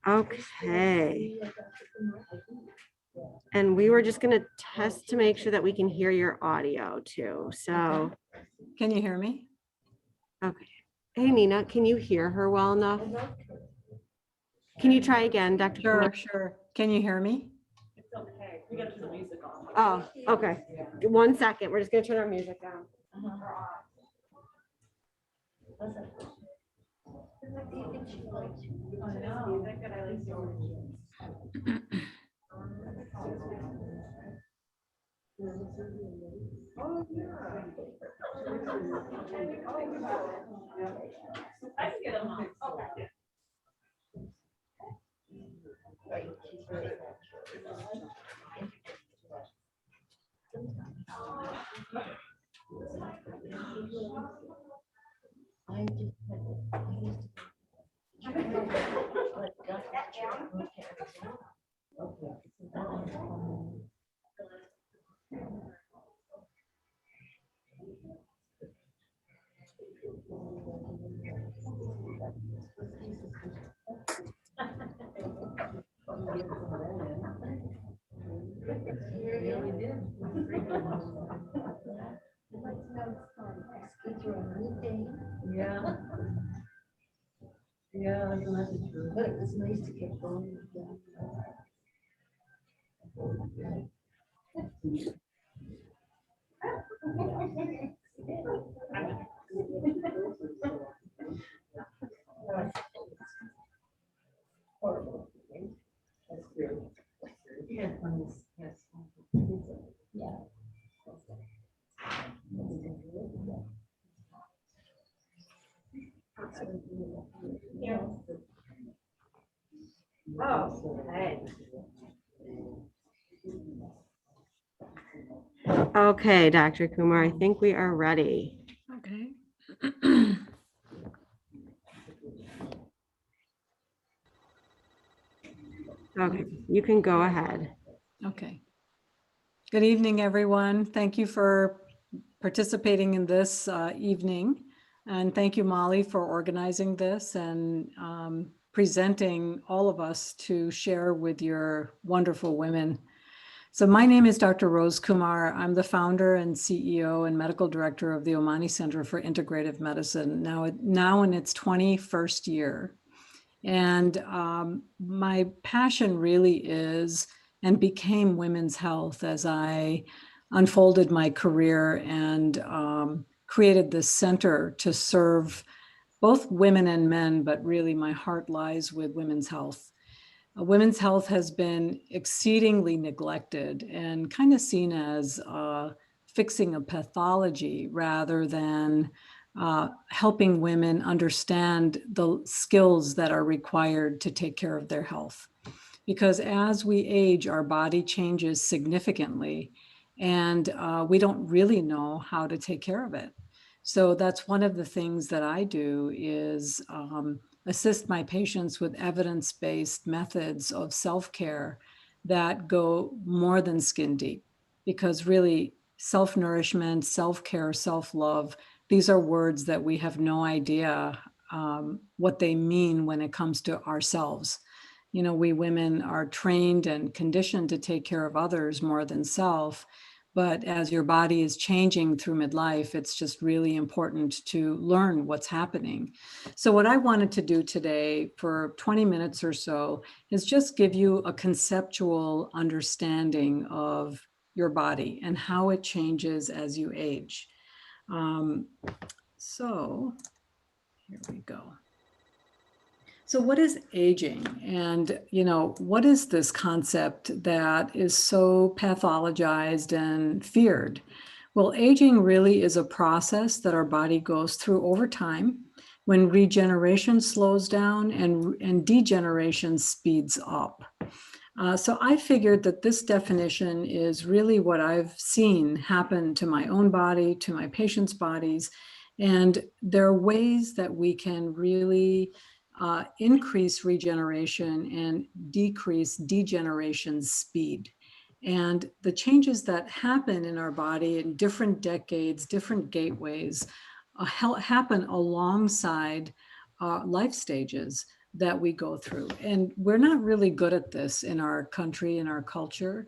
Okay. And we were just going to test to make sure that we can hear your audio too. So, can you hear me? Okay. Hey, Nina, can you hear her well enough? Can you try again, Dr. Kumar? Sure. Can you hear me? It's okay. We got to turn the music on. Oh, okay. 1 second. We're just going to turn our music down. I can get them on. Okay. Yeah. Yeah, but it was nice to get going with that. Horrible. That's great. Yeah. Yes. Yeah. Oh, okay. Okay, Dr. Kumar, I think we are ready. Okay. Okay, you can go ahead. Okay. Good evening, everyone. Thank you for participating in this evening. And thank you, Molly, for organizing this and presenting all of us to share with your wonderful women. So my name is Dr. Rose Kumar. I'm the founder and CEO and medical director of the Ommani Center for Integrative Medicine, now in its 21st year. And my passion really is and became women's health as I unfolded my career and created this center to serve both women and men, but really my heart lies with women's health. Women's health has been exceedingly neglected and kind of seen as fixing a pathology rather than helping women understand the skills that are required to take care of their health. Because as we age, our body changes significantly and we don't really know how to take care of it. So that's one of the things that I do is assist my patients with evidence-based methods of self-care that go more than skin deep, because really self-nourishment, self-care, self-love, these are words that we have no idea what they mean when it comes to ourselves. You know, we women are trained and conditioned to take care of others more than self. But as your body is changing through midlife, it's just really important to learn what's happening. So what I wanted to do today for 20 minutes or so is just give you a conceptual understanding of your body and how it changes as you age. So here we go. So what is aging? And, you know, what is this concept that is so pathologized and feared? Well, aging really is a process that our body goes through over time when regeneration slows down and degeneration speeds up. So I figured that this definition is really what I've seen happen to my own body, to my patients' bodies. And there are ways that we can really increase regeneration and decrease degeneration speed. And the changes that happen in our body in different decades, different gateways, happen alongside life stages. that we go through. And we're not really good at this in our country, in our culture,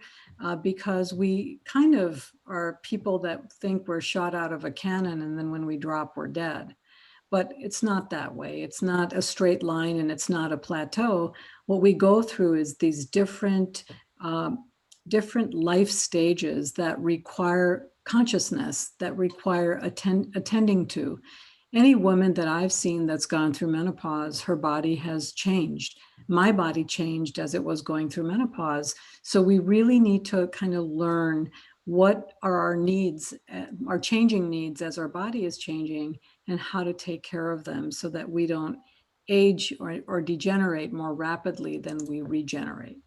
because we kind of are people that think we're shot out of a cannon, and then when we drop, we're dead. But it's not that way. It's not a straight line, and it's not a plateau. What we go through is these different life stages that require consciousness, that require attending to. Any woman that I've seen that's gone through menopause, her body has changed. My body changed as it was going through menopause. So we really need to kind of learn what are our needs, our changing needs as our body is changing, and how to take care of them so that we don't age or degenerate more rapidly than we regenerate.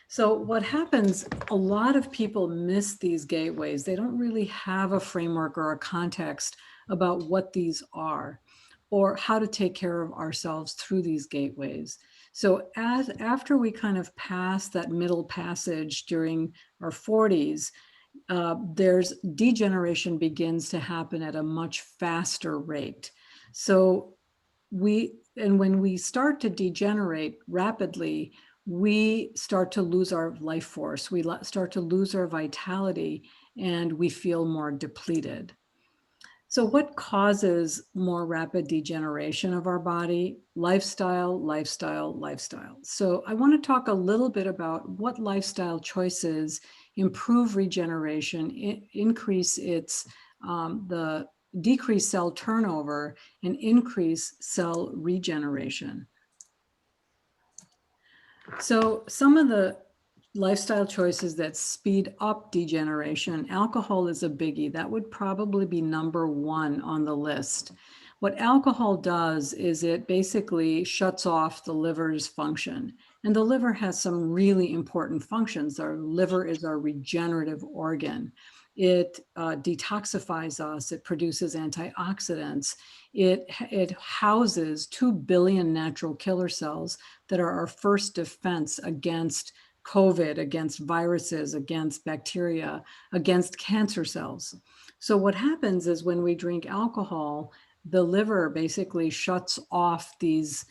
So what happens, a lot of people miss these gateways. They don't really have a framework or a context about what these are or how to take care of ourselves through these gateways. So after we kind of pass that middle passage during our 40s, there's degeneration begins to happen at a much faster rate. So when we start to degenerate rapidly, we start to lose our life force. We start to lose our vitality, and we feel more depleted. So what causes more rapid degeneration of our body? Lifestyle, lifestyle, lifestyle. So I want to talk a little bit about what lifestyle choices improve regeneration, increase the decrease cell turnover, and increase cell regeneration. So some of the lifestyle choices that speed up degeneration, alcohol is a biggie. That would probably be number one on the list. What alcohol does is it basically shuts off the liver's function. And the liver has some really important functions. Our liver is our regenerative organ. It detoxifies us. It produces antioxidants. It houses 2 billion natural killer cells that are our first defense against COVID, against viruses, against bacteria, against cancer cells. So what happens is when we drink alcohol, the liver basically shuts off these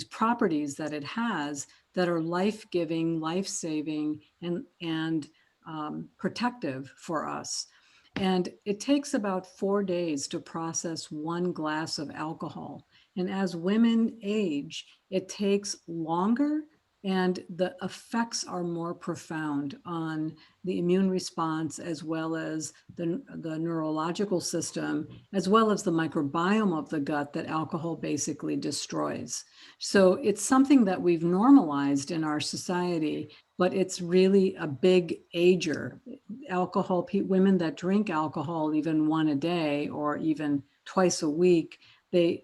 properties that it has that are life-giving, life-saving, and protective for us. And it takes about 4 days to process 1 glass of alcohol. And as women age, it takes longer, and the effects are more profound on the immune response, as well as the neurological system, as well as the microbiome of the gut that alcohol basically destroys. So it's something that we've normalized in our society, but it's really a big ager. Alcohol, women that drink alcohol even 1 a day or even twice a week, they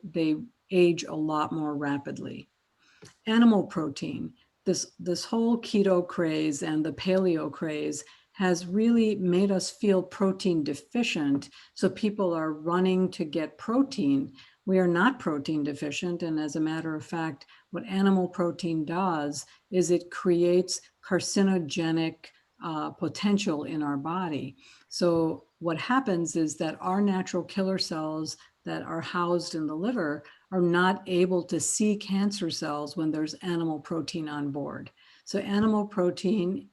age a lot more rapidly. Animal protein, this whole keto craze and the paleo craze has really made us feel protein deficient. So people are running to get protein. We are not protein deficient. And as a matter of fact, what animal protein does is it creates carcinogenic potential in our body. So what happens is that our natural killer cells that are housed in the liver are not able to see cancer cells when there's animal protein on board. So animal protein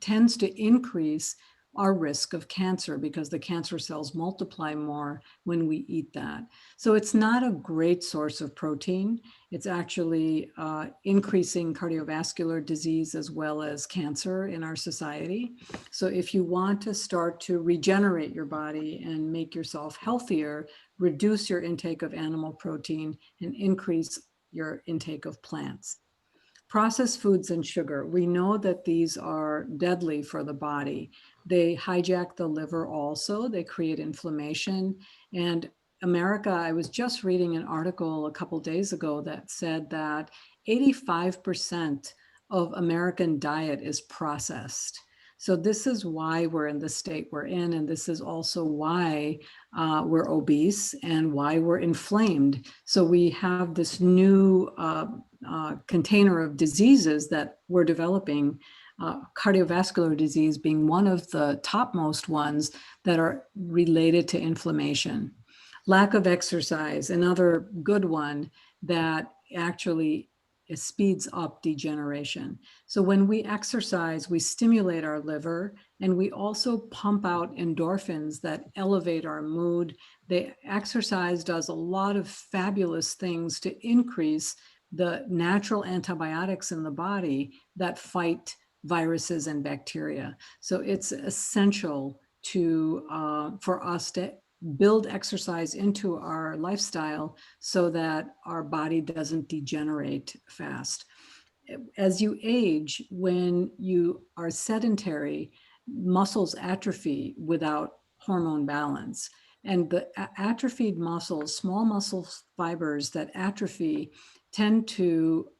tends to increase our risk of cancer because the cancer cells multiply more when we eat that. So it's not a great source of protein. It's actually increasing cardiovascular disease as well as cancer in our society. So if you want to start to regenerate your body and make yourself healthier, reduce your intake of animal protein and increase your intake of plants. Processed foods and sugar. We know that these are deadly for the body. They hijack the liver also. They create inflammation. And America, I was just reading an article a couple days ago that said that 85% of American diet is processed. So this is why we're in the state we're in, and this is also why we're obese and why we're inflamed. So we have this new container of diseases that we're developing, cardiovascular disease being one of the topmost ones that are related to inflammation. Lack of exercise, another good one that actually it speeds up degeneration. So when we exercise, we stimulate our liver, and we also pump out endorphins that elevate our mood. The exercise does a lot of fabulous things to increase the natural antibiotics in the body that fight viruses and bacteria. So it's essential for us to build exercise into our lifestyle so that our body doesn't degenerate fast. As you age, when you are sedentary, muscles atrophy without hormone balance. And the atrophied muscles, small muscle fibers that atrophy, tend to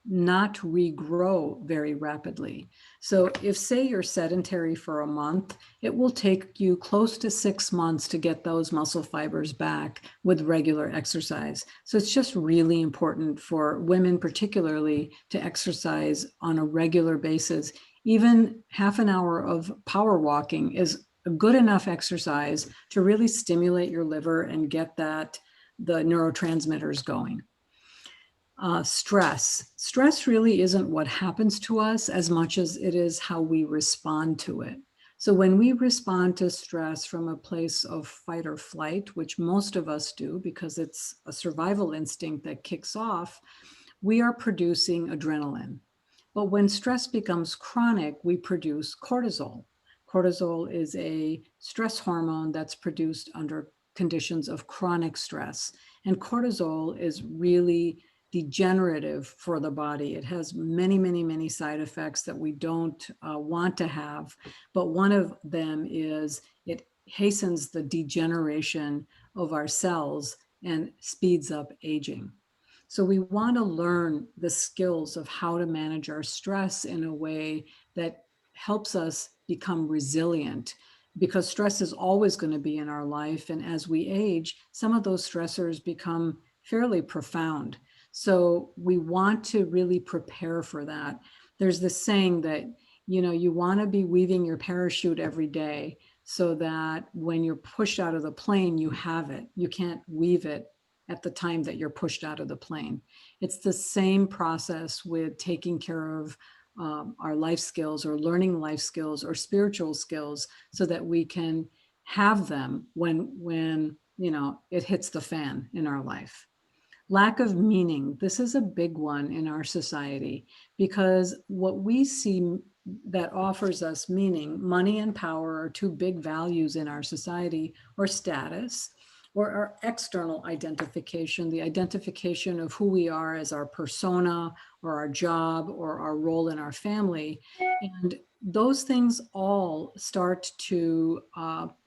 not regrow very rapidly. So if, say, you're sedentary for a month, it will take you close to 6 months to get those muscle fibers back with regular exercise. So it's just really important for women particularly to exercise on a regular basis. Even half an hour of power walking is a good enough exercise to really stimulate your liver and get the neurotransmitters going. Stress really isn't what happens to us as much as it is how we respond to it. So when we respond to stress from a place of fight or flight, which most of us do because it's a survival instinct that kicks off, we are producing adrenaline. But when stress becomes chronic, we produce cortisol. Cortisol is a stress hormone that's produced under conditions of chronic stress. And cortisol is really degenerative for the body. It has many, many, many side effects that we don't want to have. But one of them is it hastens the degeneration of our cells and speeds up aging. So we want to learn the skills of how to manage our stress in a way that helps us become resilient, because stress is always going to be in our life. And as we age, some of those stressors become fairly profound. So we want to really prepare for that. There's this saying that, you want to be weaving your parachute every day so that when you're pushed out of the plane, you have it. You can't weave it at the time that you're pushed out of the plane. It's the same process with taking care of our life skills or learning life skills or spiritual skills so that we can have them when it hits the fan in our life. Lack of meaning. This is a big one in our society, because what we see that offers us meaning, money and power are two big values in our society, or status, or our external identification, the identification of who we are as our persona or our job or our role in our family. And those things all start to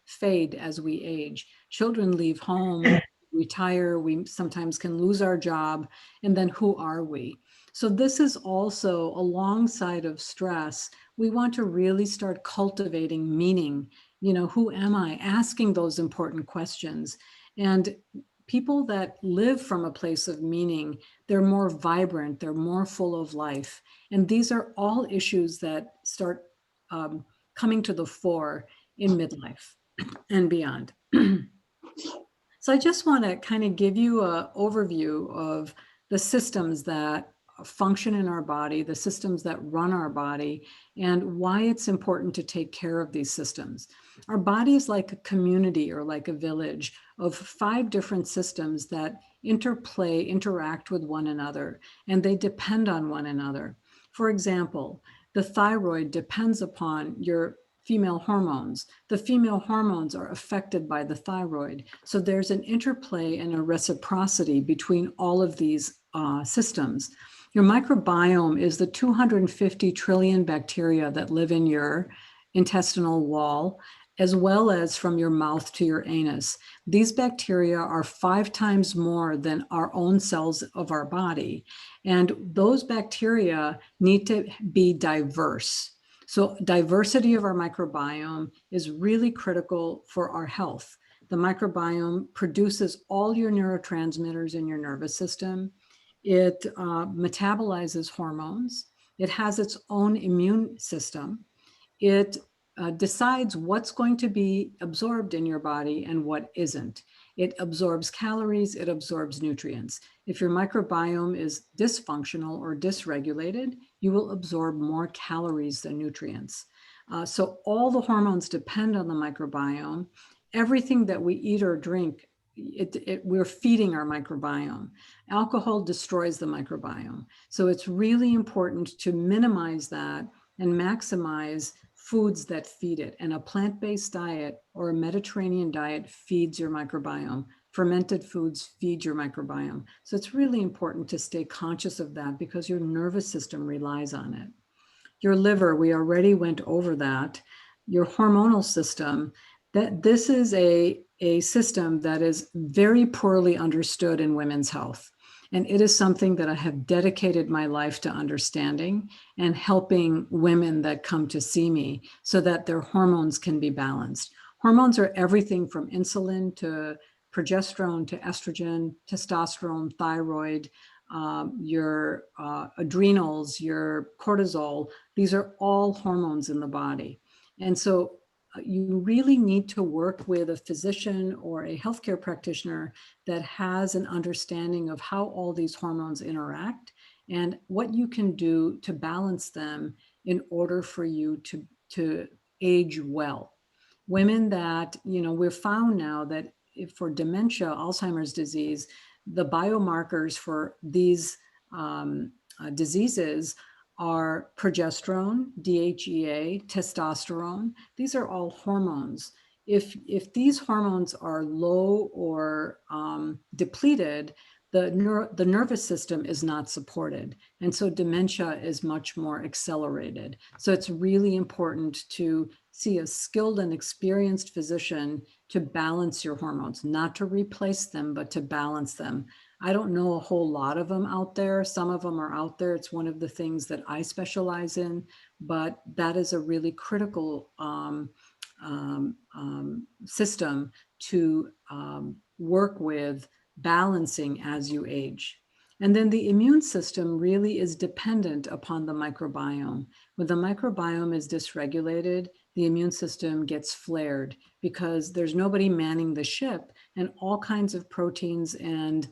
fade as we age. Children leave home, retire, we sometimes can lose our job, and then who are we? So this is also, alongside of stress, we want to really start cultivating meaning. Who am I? Asking those important questions. And people that live from a place of meaning, they're more vibrant, they're more full of life. And these are all issues that start coming to the fore in midlife and beyond. So I just want to kind of give you an overview of the systems that function in our body, the systems that run our body, and why it's important to take care of these systems. Our body is like a community or like a village of 5 different systems that interact with one another, and they depend on one another. For example, the thyroid depends upon your female hormones. The female hormones are affected by the thyroid. So there's an interplay and a reciprocity between all of these systems. Your microbiome is the 250 trillion bacteria that live in your intestinal wall, as well as from your mouth to your anus. These bacteria are 5 times more than our own cells of our body. And those bacteria need to be diverse. So diversity of our microbiome is really critical for our health. The microbiome produces all your neurotransmitters in your nervous system. It metabolizes hormones. It has its own immune system. It decides what's going to be absorbed in your body and what isn't. It absorbs calories, it absorbs nutrients. If your microbiome is dysfunctional or dysregulated, you will absorb more calories than nutrients. So all the hormones depend on the microbiome. Everything that we eat or drink, we're feeding our microbiome. Alcohol destroys the microbiome. So it's really important to minimize that and maximize foods that feed it. And a plant-based diet or a Mediterranean diet feeds your microbiome. Fermented foods feed your microbiome. So it's really important to stay conscious of that because your nervous system relies on it. Your liver, we already went over that. Your hormonal system, that this is a system that is very poorly understood in women's health. And it is something that I have dedicated my life to understanding and helping women that come to see me so that their hormones can be balanced. Hormones are everything from insulin to progesterone to estrogen, testosterone, thyroid, your adrenals, your cortisol. These are all hormones in the body. And so you really need to work with a physician or a healthcare practitioner that has an understanding of how all these hormones interact and what you can do to balance them in order for you to age well. Women that, we've found now that for dementia, Alzheimer's disease, the biomarkers for these diseases are progesterone, DHEA, testosterone. These are all hormones. If these hormones are low or depleted, the nervous system is not supported. And so dementia is much more accelerated. So it's really important to see a skilled and experienced physician to balance your hormones, not to replace them, but to balance them. I don't know a whole lot of them out there. Some of them are out there. It's one of the things that I specialize in, but that is a really critical system to work with balancing as you age. And then the immune system really is dependent upon the microbiome. When the microbiome is dysregulated, the immune system gets flared because there's nobody manning the ship and all kinds of proteins and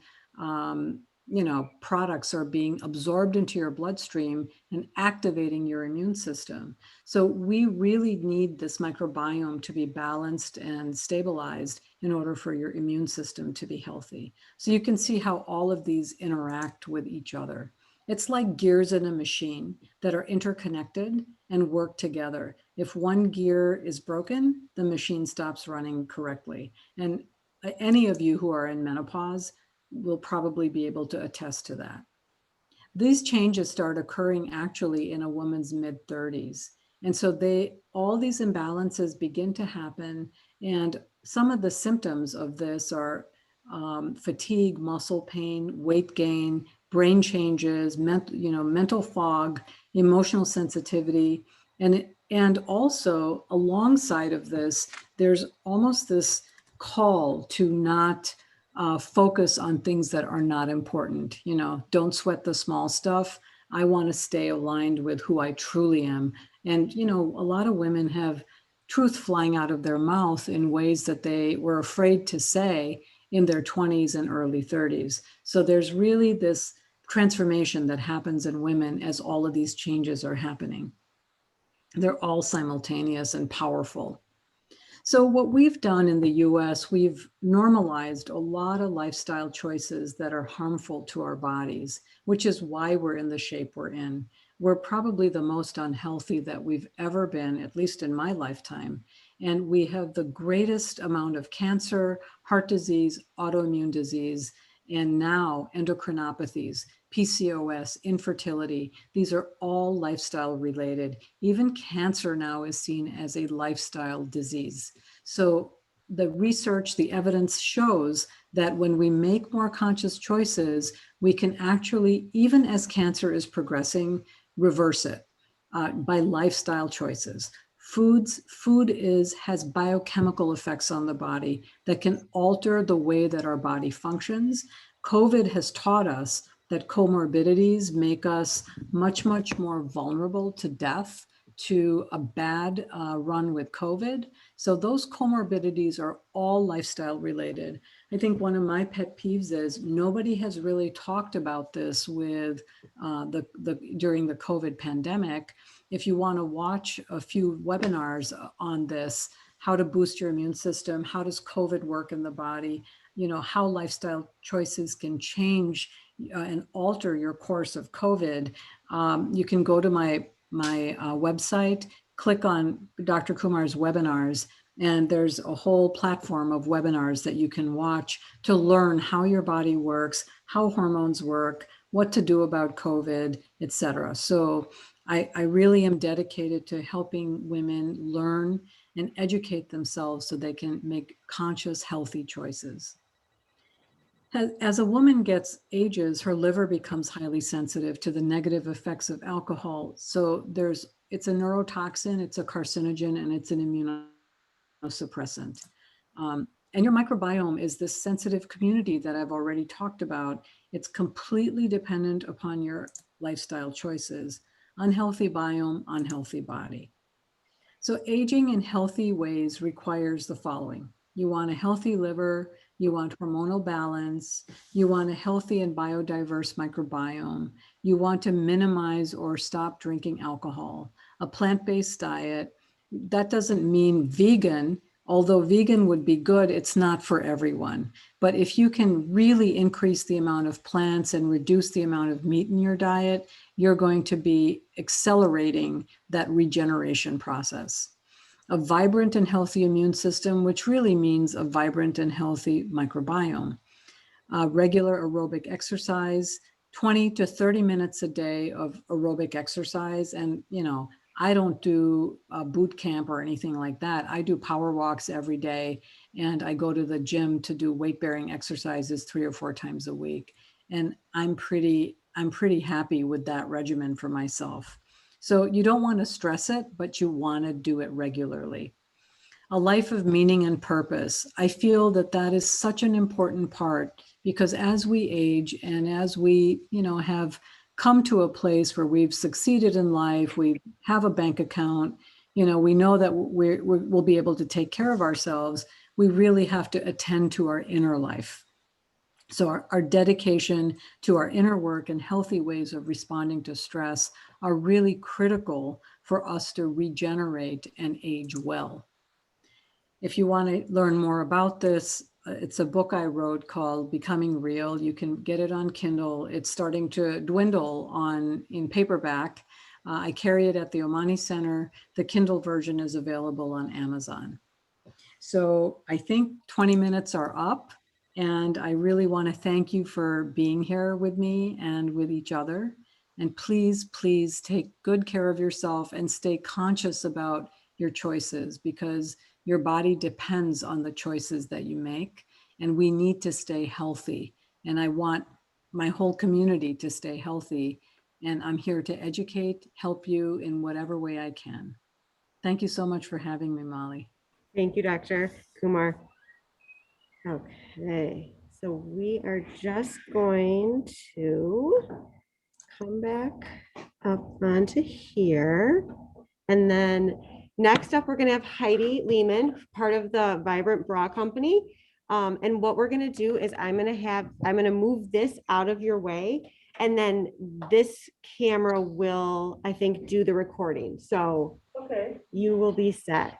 products are being absorbed into your bloodstream and activating your immune system. So we really need this microbiome to be balanced and stabilized in order for your immune system to be healthy. So you can see how all of these interact with each other. It's like gears in a machine that are interconnected and work together. If one gear is broken, the machine stops running correctly. And any of you who are in menopause will probably be able to attest to that. These changes start occurring actually in a woman's mid-30s. And so all these imbalances begin to happen. And some of the symptoms of this are fatigue, muscle pain, weight gain, brain changes, mental fog, emotional sensitivity. And also alongside of this, there's almost this call to not focus on things that are not important. Don't sweat the small stuff. I want to stay aligned with who I truly am. And, a lot of women have truth flying out of their mouth in ways that they were afraid to say in their 20s and early 30s. So there's really this transformation that happens in women as all of these changes are happening. They're all simultaneous and powerful. So what we've done in the US, we've normalized a lot of lifestyle choices that are harmful to our bodies, which is why we're in the shape we're in. We're probably the most unhealthy that we've ever been, at least in my lifetime. And we have the greatest amount of cancer, heart disease, autoimmune disease, and now endocrinopathies, PCOS, infertility. These are all lifestyle related. Even cancer now is seen as a lifestyle disease. So the research, the evidence shows that when we make more conscious choices, we can actually, even as cancer is progressing, reverse it by lifestyle choices. Food has biochemical effects on the body that can alter the way that our body functions. COVID has taught us that comorbidities make us much, much more vulnerable to death, to a bad run with COVID. So those comorbidities are all lifestyle related. I think one of my pet peeves is nobody has really talked about this with during the COVID pandemic. If you want to watch a few webinars on this, how to boost your immune system, how does COVID work in the body, you know, how lifestyle choices can change and alter your course of COVID, you can go to my website, click on Dr. Kumar's webinars, and there's a whole platform of webinars that you can watch to learn how your body works, how hormones work, what to do about COVID, etc. So I really am dedicated to helping women learn and educate themselves so they can make conscious, healthy choices. As a woman ages, her liver becomes highly sensitive to the negative effects of alcohol. So it's a neurotoxin, it's a carcinogen, and it's an immunosuppressant. And your microbiome is this sensitive community that I've already talked about. It's completely dependent upon your lifestyle choices. Unhealthy biome, unhealthy body. So aging in healthy ways requires the following. You want a healthy liver, you want hormonal balance, you want a healthy and biodiverse microbiome, you want to minimize or stop drinking alcohol, a plant-based diet. That doesn't mean vegan, although vegan would be good, it's not for everyone. But if you can really increase the amount of plants and reduce the amount of meat in your diet, you're going to be accelerating that regeneration process. A vibrant and healthy immune system, which really means a vibrant and healthy microbiome. Regular aerobic exercise, 20 to 30 minutes a day of aerobic exercise. And, you know, I don't do a boot camp or anything like that. I do power walks every day, and I go to the gym to do weight-bearing exercises 3 or 4 times a week. And I'm pretty happy with that regimen for myself. So you don't want to stress it, but you want to do it regularly. A life of meaning and purpose. I feel that that is such an important part, because as we age and as we, you know, have come to a place where we've succeeded in life, we have a bank account, you know, we know that we'll be able to take care of ourselves. We really have to attend to our inner life. So our dedication to our inner work and healthy ways of responding to stress are really critical for us to regenerate and age well. If you want to learn more about this, it's a book I wrote called Becoming Real. You can get it on Kindle. It's starting to dwindle in paperback. I carry it at the Ommani Center. The Kindle version is available on Amazon. So I think 20 minutes are up, and I really want to thank you for being here with me and with each other. And please, please take good care of yourself and stay conscious about your choices, because your body depends on the choices that you make, and we need to stay healthy. And I want my whole community to stay healthy, and I'm here to educate, help you in whatever way I can. Thank you so much for having me, Molly. Thank you, Dr. Kumar. Okay, so we are just going to come back up onto here. And then next up, we're going to have Heidi Lehman, part of the Vibrant Bra Company. And what we're going to do is I'm going to move this out of your way. And then this camera will, I think, do the recording. So Okay. you will be set.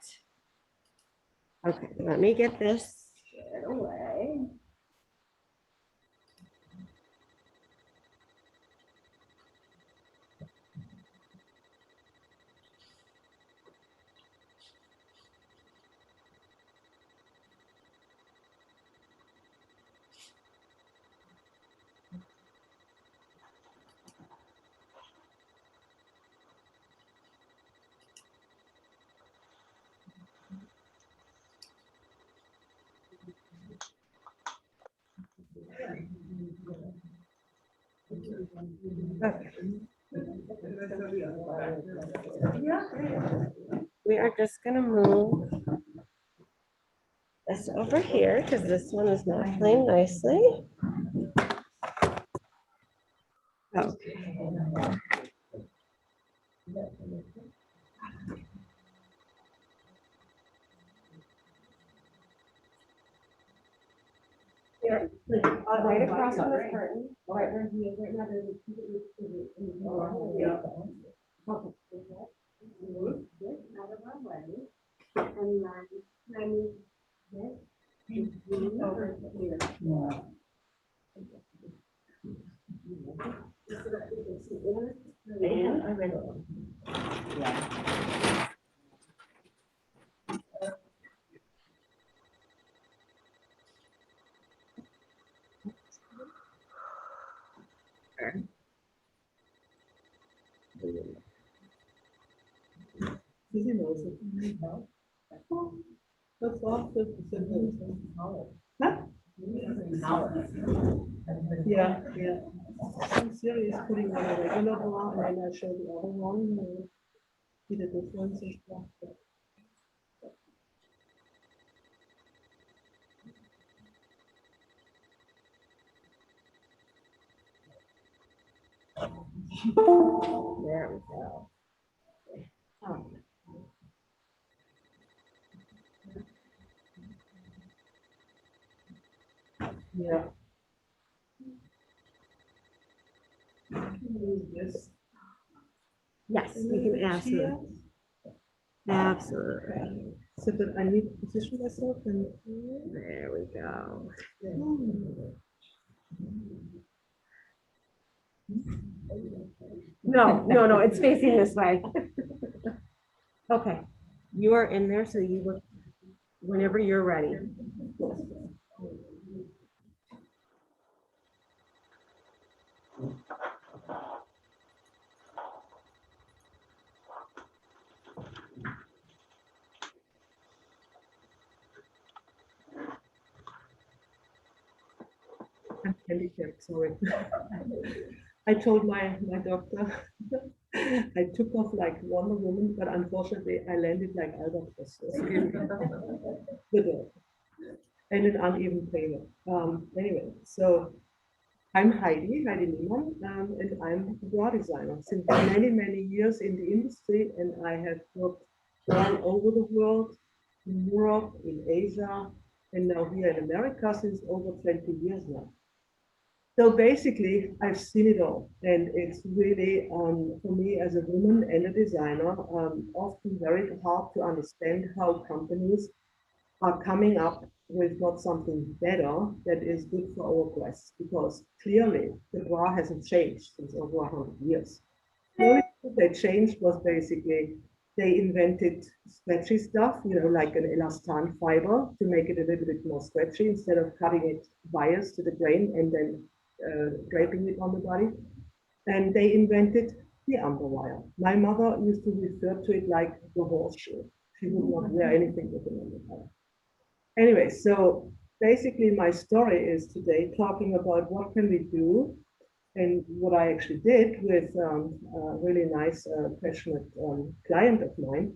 Okay, let me get this away. We are just going to move this over here because this one is not playing nicely. Okay. Right across from the curtain. Right where he is right now. Yeah. Okay. This out of our way. And then this over here. Yeah, yeah. I'm serious putting on a regular bra and then I show the other one. See the difference and stuff. There we go. Oh. Yeah. Yes. Yes, you can absolutely. Absolutely. So that I need to position myself and. There we go. No, it's facing this way. Okay, you are in there, so you look whenever you're ready. I'm handicapped, sorry. I told my doctor I took off like Wonder Woman, but unfortunately I landed like albatross. The dog. And an uneven payment. Anyway, so I'm Heidi Lehman, and I'm a bra designer since many, many years in the industry, and I have worked all over the world, in Europe, in Asia, and now here in America since over 20 years now. So basically, I've seen it all, and it's really, for me as a woman and a designer, often very hard to understand how companies are coming up with not something better that is good for our breasts, because clearly the bra hasn't changed since over 100 years. The only thing that changed was basically they invented stretchy stuff, like an elastan fiber to make it a little bit more stretchy instead of cutting it bias to the grain and then draping it on the body. And they invented the underwire. My mother used to refer to it like the horseshoe. She would not wear anything with an underwire. Anyway, so basically my story is today talking about what can we do and what I actually did with a really nice, passionate client of mine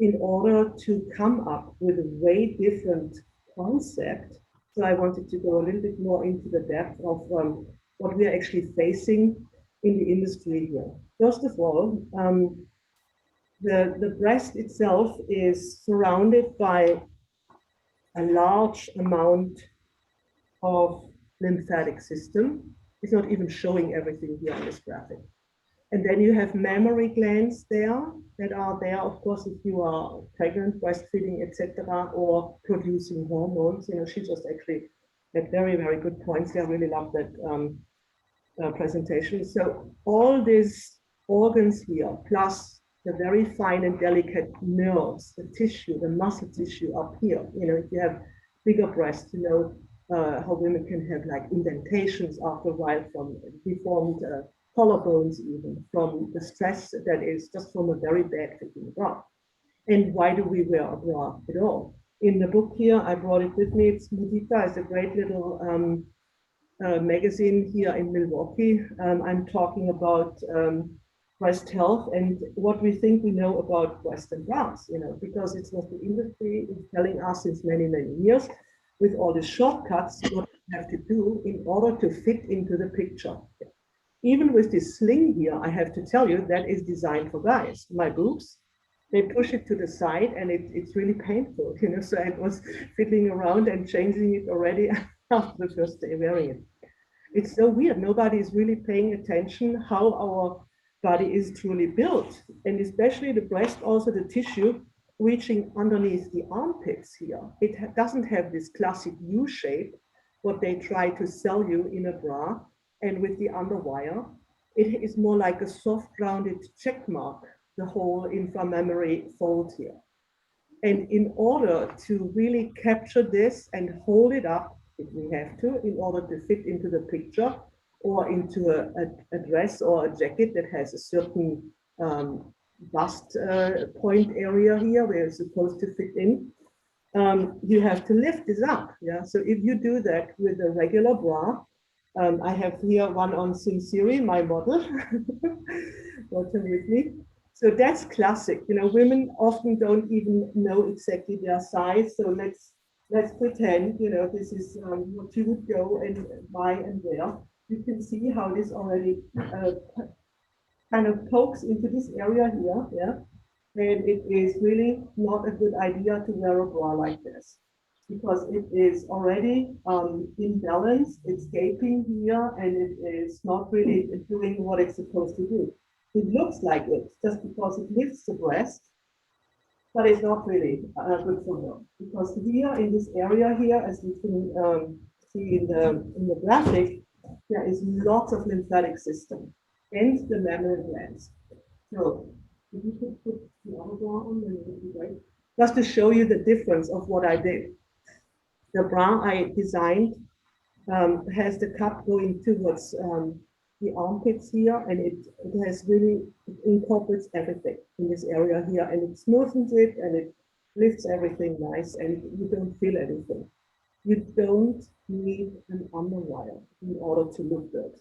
in order to come up with a way different concept. So I wanted to go a little bit more into the depth of what we are actually facing in the industry here. First of all, the breast itself is surrounded by a large amount of lymphatic system. It's not even showing everything here on this graphic. And then you have mammary glands there that are there, of course, if you are pregnant, breastfeeding, etc., or producing hormones. She just actually had very, very good points. I really love that presentation. So all these organs here, plus the very fine and delicate nerves, the tissue, the muscle tissue up here. If you have bigger breasts, how women can have like indentations after a while from deformed collarbones, even from the stress that is just from a very bad fitting bra. And why do we wear a bra at all? In the book here, I brought it with me. It's Mudita. It's a great little magazine here in Milwaukee. I'm talking about breast health and what we think we know about breast and bras, because it's what the industry is telling us since many, many years with all the shortcuts, what we have to do in order to fit into the picture. Even with this sling here, I have to tell you, that is designed for guys. My boobs, they push it to the side and it's really painful, so I was fiddling around and changing it already the first day wearing it. It's so weird. Nobody is really paying attention how our body is truly built, and especially the breast, also the tissue reaching underneath the armpits here. It doesn't have this classic U shape, what they try to sell you in a bra, and with the underwire, it is more like a soft rounded check mark, the whole inframammary fold here. And in order to really capture this and hold it up, if we have to, in order to fit into the picture or into a dress or a jacket that has a certain bust point area here where it's supposed to fit in, you have to lift this up. Yeah. So if you do that with a regular bra, I have here one on Sincere, my model, brought him with me. So that's classic. You know, women often don't even know exactly their size. So let's pretend, you know, this is what you would go and buy and wear. You can see how this already kind of pokes into this area here. Yeah. And it is really not a good idea to wear a bra like this because it is already imbalanced, it's gaping here, and it is not really doing what it's supposed to do. It looks like it just because it lifts the breast, but it's not really good for her because here in this area here, as you can see in the graphic, there is lots of lymphatic system and the mammary glands. So if you could put the other bra on, then it would be great. Just to show you the difference of what I did. The bra I designed has the cup going towards the armpits here, and it has really, it incorporates everything in this area here, and it smoothens it, and it lifts everything nice, and you don't feel anything. You don't need an underwire in order to look good.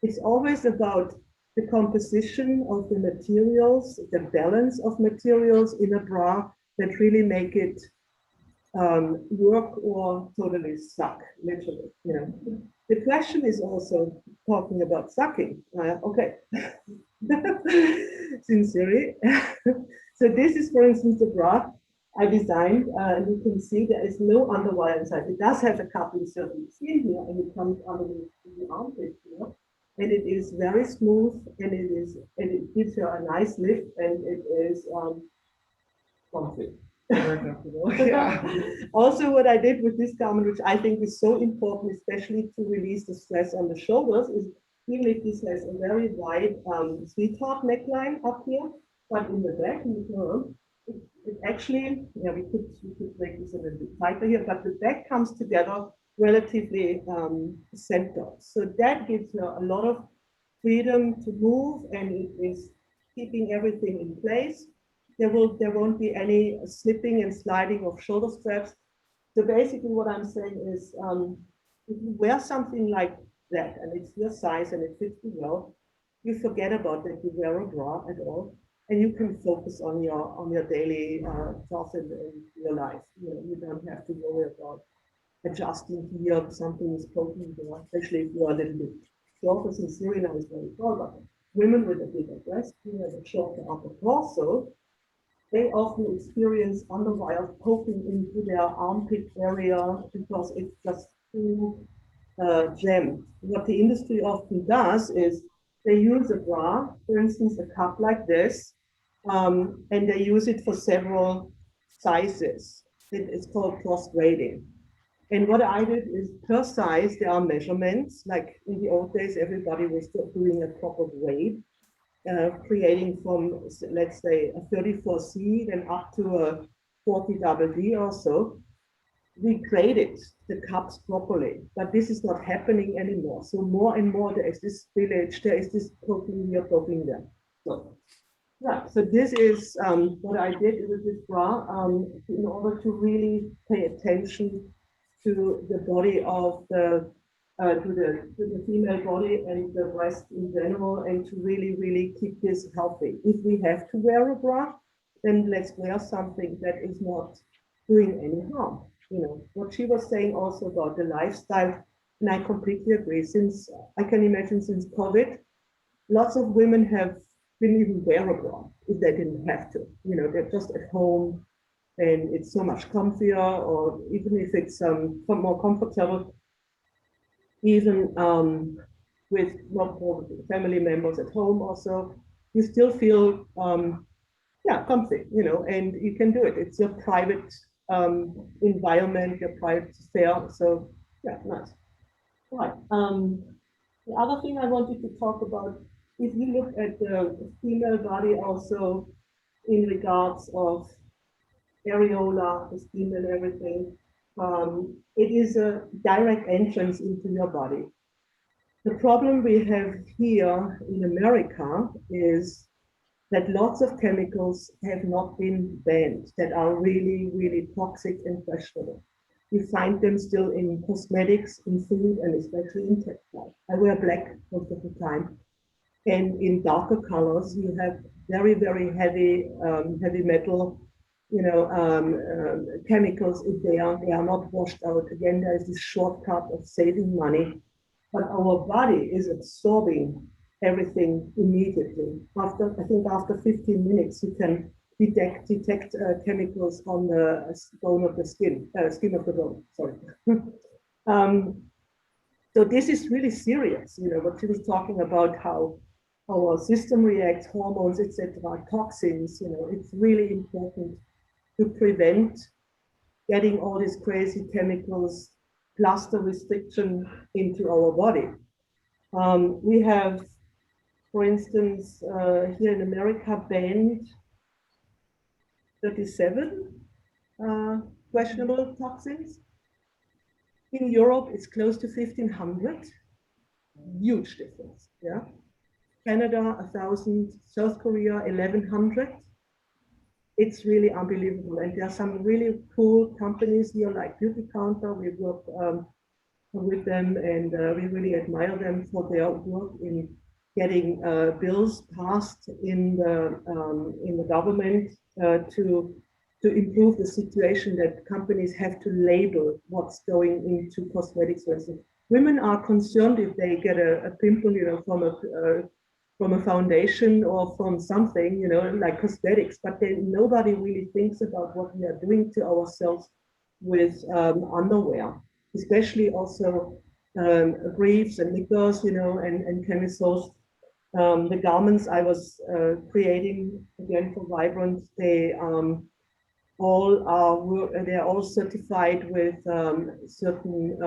It's always about the composition of the materials, the balance of materials in a bra that really make it work or totally suck, literally. You know, the question is also talking about sucking. Okay, sincerely. So this is, for instance, the bra I designed, and you can see there is no underwire inside. It does have a cup insert in here, and it comes underneath the armpit here. And it is very smooth, and it gives you a nice lift, and it is comfy. Yeah. Also, what I did with this garment, which I think is so important, especially to release the stress on the shoulders, is even if this has a very wide sweetheart neckline up here, but in the back, in the front, it actually, yeah, we could make this a little bit tighter here, but the back comes together relatively centered. So that gives you a lot of freedom to move, and it is keeping everything in place. There won't be any slipping and sliding of shoulder straps. So basically what I'm saying is if you wear something like that and it's your size and it fits you well, you forget about that you wear a bra at all, and you can focus on your daily stuff in your life. You know, you don't have to worry about adjusting here, something is poking there, especially if you're a little bit shorter. Since Serena is very tall, but women with a bigger breast, who have a shorter upper torso, they often experience underwire poking into their armpit area because it's just too jammed. What the industry often does is they use a bra, for instance, a cup like this, and they use it for several sizes. It's called cross grading. And what I did is per size, there are measurements. Like in the old days, everybody was doing a proper grade. Creating from, let's say, a 34C, then up to a 40DD or so. We graded the cups properly, but this is not happening anymore. So more and more there is this spillage, there is this poking here, poking there. So, yeah, so this is what I did with this bra in order to really pay attention to the body of to the female body and the breast in general, and to really keep this healthy. If we have to wear a bra, then let's wear something that is not doing any harm. You know, what she was saying also about the lifestyle, and I completely agree. Since I can imagine since COVID, lots of women didn't even wear a bra if they didn't have to. You know, they're just at home and it's so much comfier, or even if it's more comfortable, even with not all the family members at home also, you still feel yeah, comfy, you know, and you can do it. It's your private environment, your private affair. So yeah, nice. Right. The other thing I wanted to talk about, if you look at the female body also in regards of areola, the skin and everything, it is a direct entrance into your body. The problem we have here in America is that lots of chemicals have not been banned that are really, really toxic and questionable. You find them still in cosmetics, in food, and especially in textiles. I wear black most of the time. And in darker colors, you have very, very heavy, heavy metal, chemicals. If they are not washed out. Again, there is this shortcut of saving money, but our body is absorbing everything immediately. I think after 15 minutes, you can detect chemicals on the bone of the skin of the bone. Sorry. So this is really serious. You know what she was talking about, how our system reacts, hormones, etc., toxins. You know, it's really important to prevent getting all these crazy chemicals plus the restriction into our body. We have, for instance, here in America, banned 37 questionable toxins. In Europe, it's close to 1,500. Huge difference. Yeah. Canada, 1,000. South Korea, 1,100. It's really unbelievable. And there are some really cool companies here, like Beauty Counter. We work with them, and we really admire them for their work in getting bills passed in the government to improve the situation that companies have to label what's going into cosmetics. For instance, women are concerned if they get a pimple, you know, from a foundation or from something, you know, like cosmetics, but then nobody really thinks about what we are doing to ourselves with underwear, especially also briefs and knickers, you know, and camisoles. The garments I was creating again for Vibrant, they're all certified with certain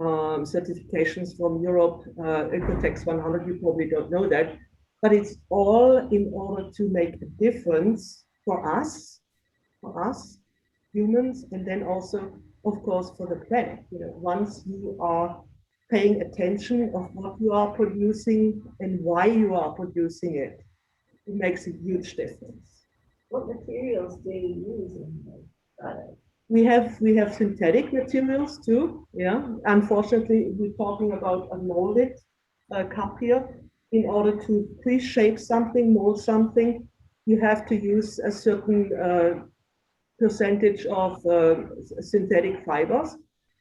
certifications from Europe, Ecotex 100. You probably don't know that, but it's all in order to make a difference for us humans, and then also, of course, for the planet. You know, once you are paying attention of what you are producing and why you are producing it, it makes a huge difference. What materials do you use in the product? We have synthetic materials too. Yeah, unfortunately, we're talking about a molded cup here. In order to pre-shape something, mold something, you have to use a certain percentage of synthetic fibers.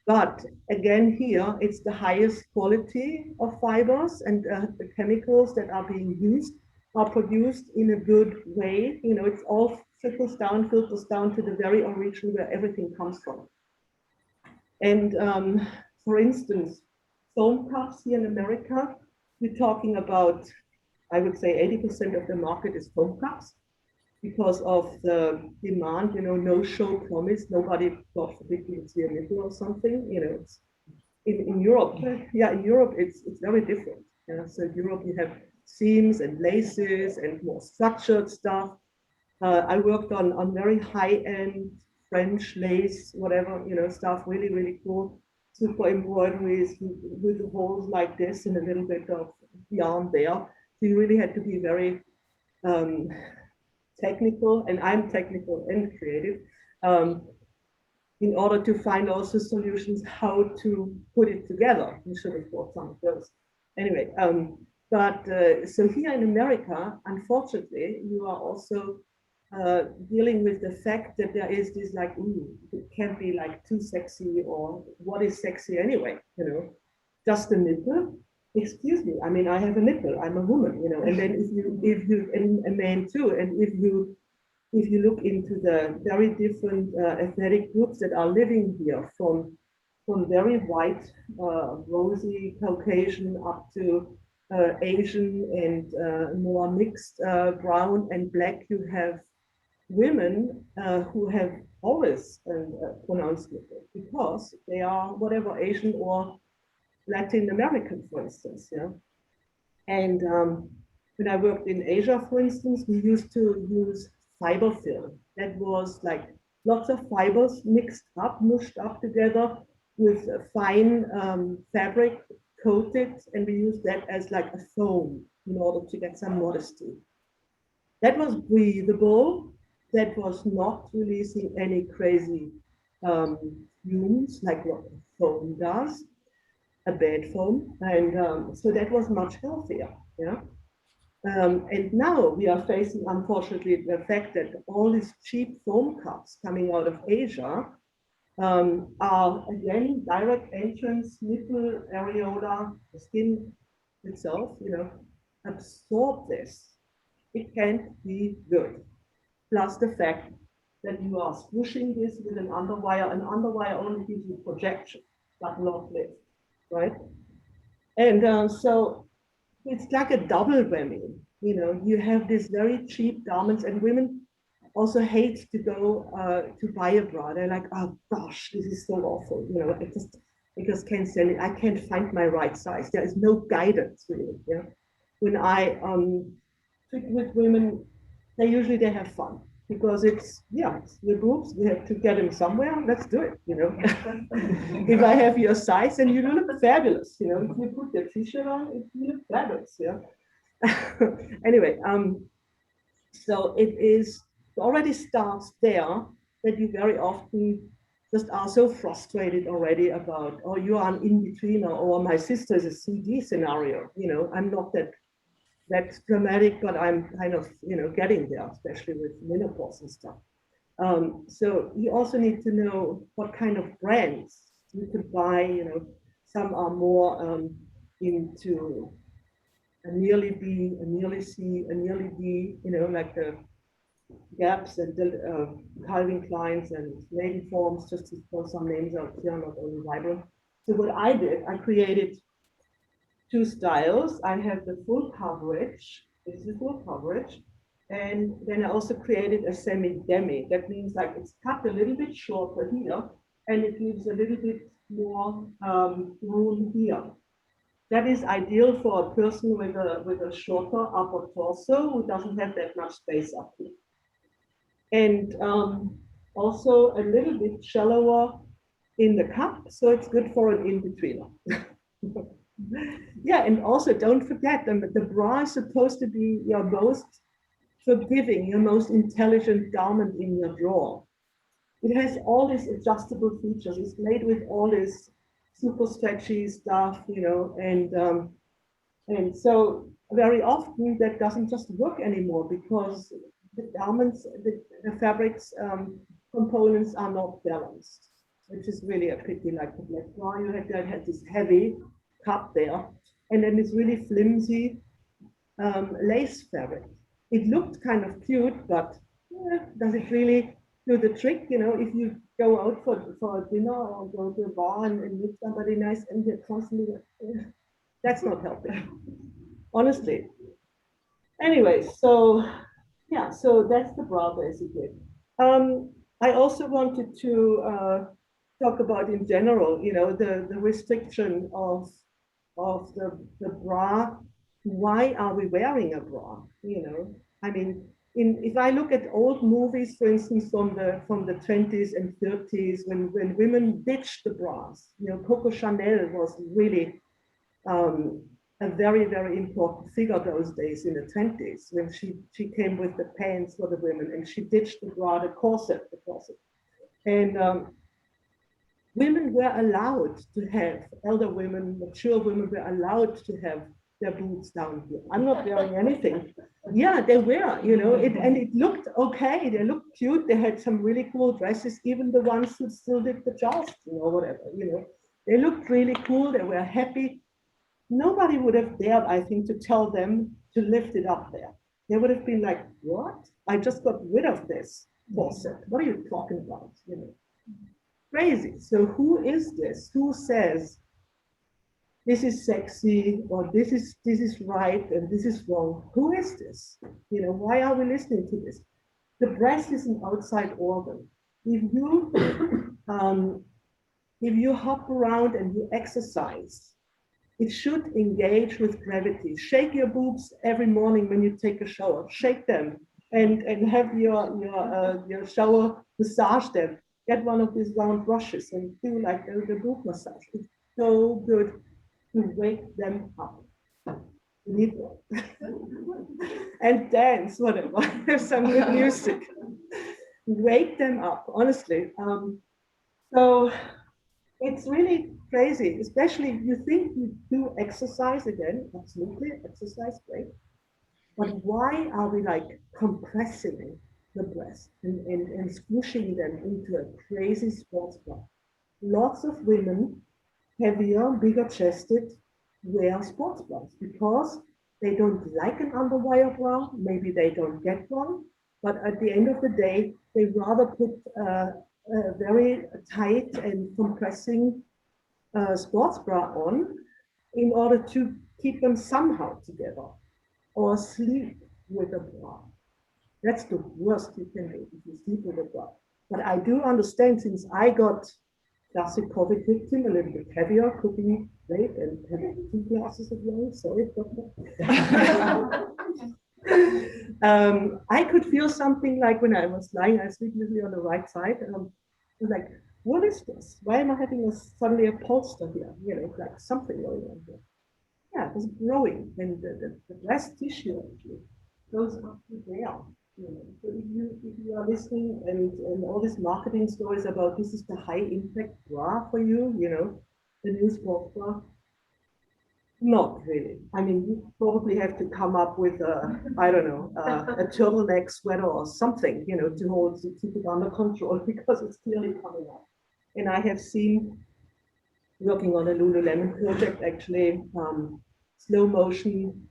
But again, here it's the highest quality of fibers, and the chemicals that are being used are produced in a good way. You know, it's all filters down to the very origin where everything comes from. And for instance, foam cups here in America, we're talking about, I would say 80% of the market is foam cups because of the demand, you know, no show promise. Nobody, God forbid, you see a nipple or something, you know. It's in Europe, yeah, in Europe, it's very different. Yeah? So in Europe, you have seams and laces and more structured stuff. I worked on very high-end French lace, whatever, you know, stuff, really, really cool. Super embroideries with holes like this and a little bit of yarn there. So you really had to be very technical, and I'm technical and creative, in order to find also solutions how to put it together. We should have bought some of those. Anyway, so here in America, unfortunately, you are also dealing with the fact that there is this like, ooh, it can't be like too sexy, or what is sexy anyway, you know, just a nipple. Excuse me, I mean, I have a nipple, I'm a woman, you know, and then if you and a man too, and if you if you look into the very different ethnic groups that are living here, from very white, rosy, Caucasian, up to Asian and more mixed brown and black, you have women who have always pronounced nipple because they are whatever Asian or Latin American, for instance. Yeah. And when I worked in Asia, for instance, we used to use fiber film. That was like lots of fibers mixed up, mushed up together with a fine fabric coated, and we used that as like a foam in order to get some modesty. That was breathable. That was not releasing any crazy fumes like what foam does, a bed foam. And so that was much healthier. Yeah. And now we are facing, unfortunately, the fact that all these cheap foam cups coming out of Asia are, again, direct entrance, nipple, areola, the skin itself, absorb this. It can't be good. Plus the fact that you are squishing this with an underwire. An underwire only gives you projection, but not lift, right? And so it's like a double whammy. You have these very cheap garments, and women also hate to go to buy a bra. They're like, oh gosh, this is so awful. I just can't stand it. I can't find my right size. There is no guidance really. Yeah. When I fit with women, they have fun because it's your boobs. We have to get them somewhere. Let's do it. If I have your size, and you look fabulous. If you put your t-shirt on, you look fabulous. Yeah. Anyway, so it already starts there that you very often just are so frustrated already about, oh, you are an in-betweener, or my sister is a CD scenario. I'm not that dramatic, but I'm kind of, getting there, especially with menopause and stuff. So you also need to know what kind of brands you could buy. Some are more into a nearly B, a nearly C, a nearly D, like the Gaps and Calvin Kleins and Lady Forms, just to throw some names out here, not only Vibrant. So what I did, I created two styles. I have the full coverage. This is the full coverage. And then I also created a semi-demi. That means like it's cut a little bit shorter here, and it leaves a little bit more room here. That is ideal for a person with a shorter upper torso who doesn't have that much space up here. And also a little bit shallower in the cup, so it's good for an in-betweener. Yeah, and also don't forget the bra is supposed to be your most forgiving, your most intelligent garment in your drawer. It has all these adjustable features. It's made with all this super stretchy stuff, and so very often that doesn't just work anymore because the garments, the fabrics components are not balanced, which is really a pity. Like the black bra, you had this heavy cup there, and then this really flimsy lace fabric. It looked kind of cute, but does it really do the trick? If you go out for a dinner or go to a bar and meet somebody nice and you're constantly that's not helping, honestly. Anyway, so yeah, so that's the bra basically. I also wanted to talk about in general, the restriction of the bra. Why are we wearing a bra? I mean, if I look at old movies, for instance, from the 20s and 30s, when women ditched the bras, Coco Chanel was really a very, very important figure those days in the 20s, when she came with the pants for the women, and she ditched the bra, the corset. And women were allowed to have, elder women, mature women were allowed to have their boobs down here. I'm not wearing anything. Yeah, they were, and it looked okay. They looked cute. They had some really cool dresses, even the ones who still did the Charleston or whatever, They looked really cool. They were happy. Nobody would have dared, I think, to tell them to lift it up there. they would have been like, what? I just got rid of this faucet. What are you talking about? You know, crazy. So who is this? Who says this is sexy or this is right and this is wrong? Who is this? You know, why are we listening to this? The breast is an outside organ. If you if you hop around and you exercise, it should engage with gravity. Shake your boobs every morning when you take a shower. Shake them and have your shower massage them. Get one of these round brushes and do like the boob massage. It's so good to wake them up. You need one. And dance, whatever. Have some good music. Wake them up, honestly. So it's really crazy, especially if you think you do exercise again, absolutely, exercise, great. But why are we like compressing the breast and squishing them into a crazy sports bra? Lots of women, heavier, bigger chested, wear sports bras because they don't like an underwire bra, maybe they don't get one, but at the end of the day, they rather put a very tight and compressing sports bra on in order to keep them somehow together or sleep with a bra. That's the worst you can do if you sleep with a bra. But I do understand, since I got classic COVID victim, a little bit heavier, cooking late and having 2 glasses of wine, sorry, I could feel something like when I was lying, I sleep usually on the right side, and I was like, what is this? Why am I having suddenly a polster here? You know, like something going on here. Yeah, it was growing, and the breast tissue actually goes up to there. You know, so if you are listening and all these marketing stories about this is the high impact bra for you, you know, the new sports bra. Not really. I mean, you probably have to come up with I don't know, a turtleneck sweater or something, you know, to keep it under control because it's clearly coming up. And I have seen, working on a Lululemon project, actually, slow motion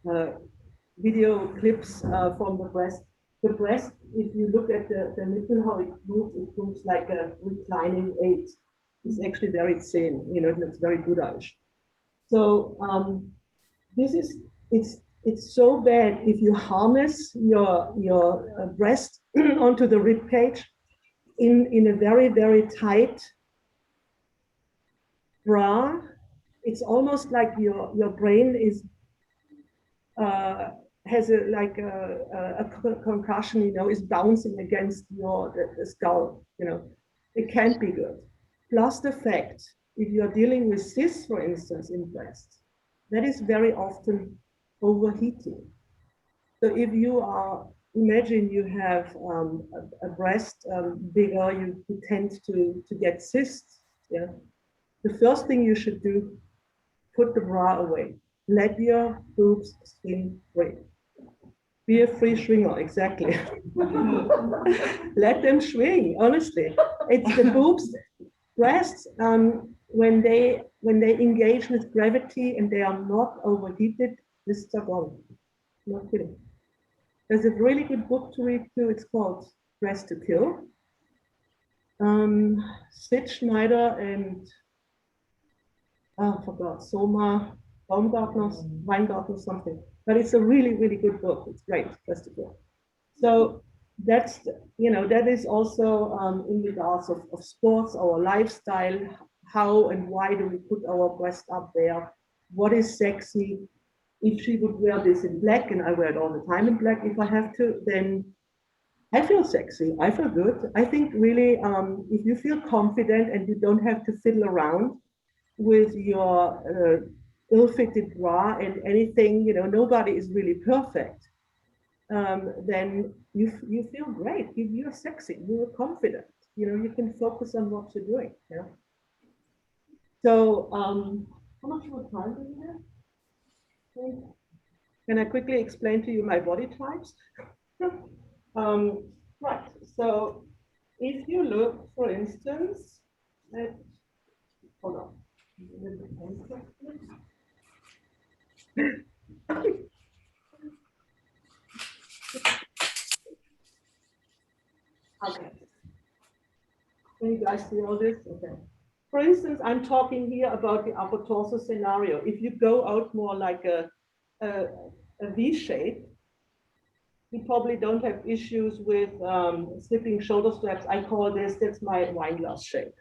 video clips from the breast. The breast, if you look at the nipple, how it moves like a reclining 8. It's actually very thin, you know, it's very Buddha-ish. So this is it's so bad if you harness your breast onto the rib cage in a very tight bra. It's almost like your brain is has a concussion, you know, is bouncing against the skull, you know. It can't be good. Plus the fact, if you're dealing with cysts, for instance, in breast, that is very often overheating. So if you are, imagine you have a breast bigger, you tend to get cysts. Yeah. The first thing you should do, put the bra away. Let your boobs swing free. Be a free swinger, exactly. Let them swing, honestly. It's the boobs, breasts, when they engage with gravity and they are not overheated, this is a wrong. Not kidding. There's a really good book to read too. It's called Breast to Kill. Sid Schneider and I forgot, Soma, Weingartner, something. But it's a really good book. It's great, Breast to Kill. So that's, you know, that is also in regards of sports, our lifestyle, how and why do we put our breast up there? What is sexy? If she would wear this in black, and I wear it all the time in black if I have to, then I feel sexy. I feel good. I think really, if you feel confident and you don't have to fiddle around with your ill-fitted bra and anything, you know, nobody is really perfect. Then you feel great. You're sexy. You're confident. You know, you can focus on what you're doing. Yeah. So, how much more time do we have? Can I quickly explain to you my body types? Right. So, if you look, for instance, at, hold on. Okay. Can you guys see all this? Okay. For instance, I'm talking here about the upper torso scenario. If you go out more like a V shape, you probably don't have issues with slipping shoulder straps. I call this, that's my wine glass shape.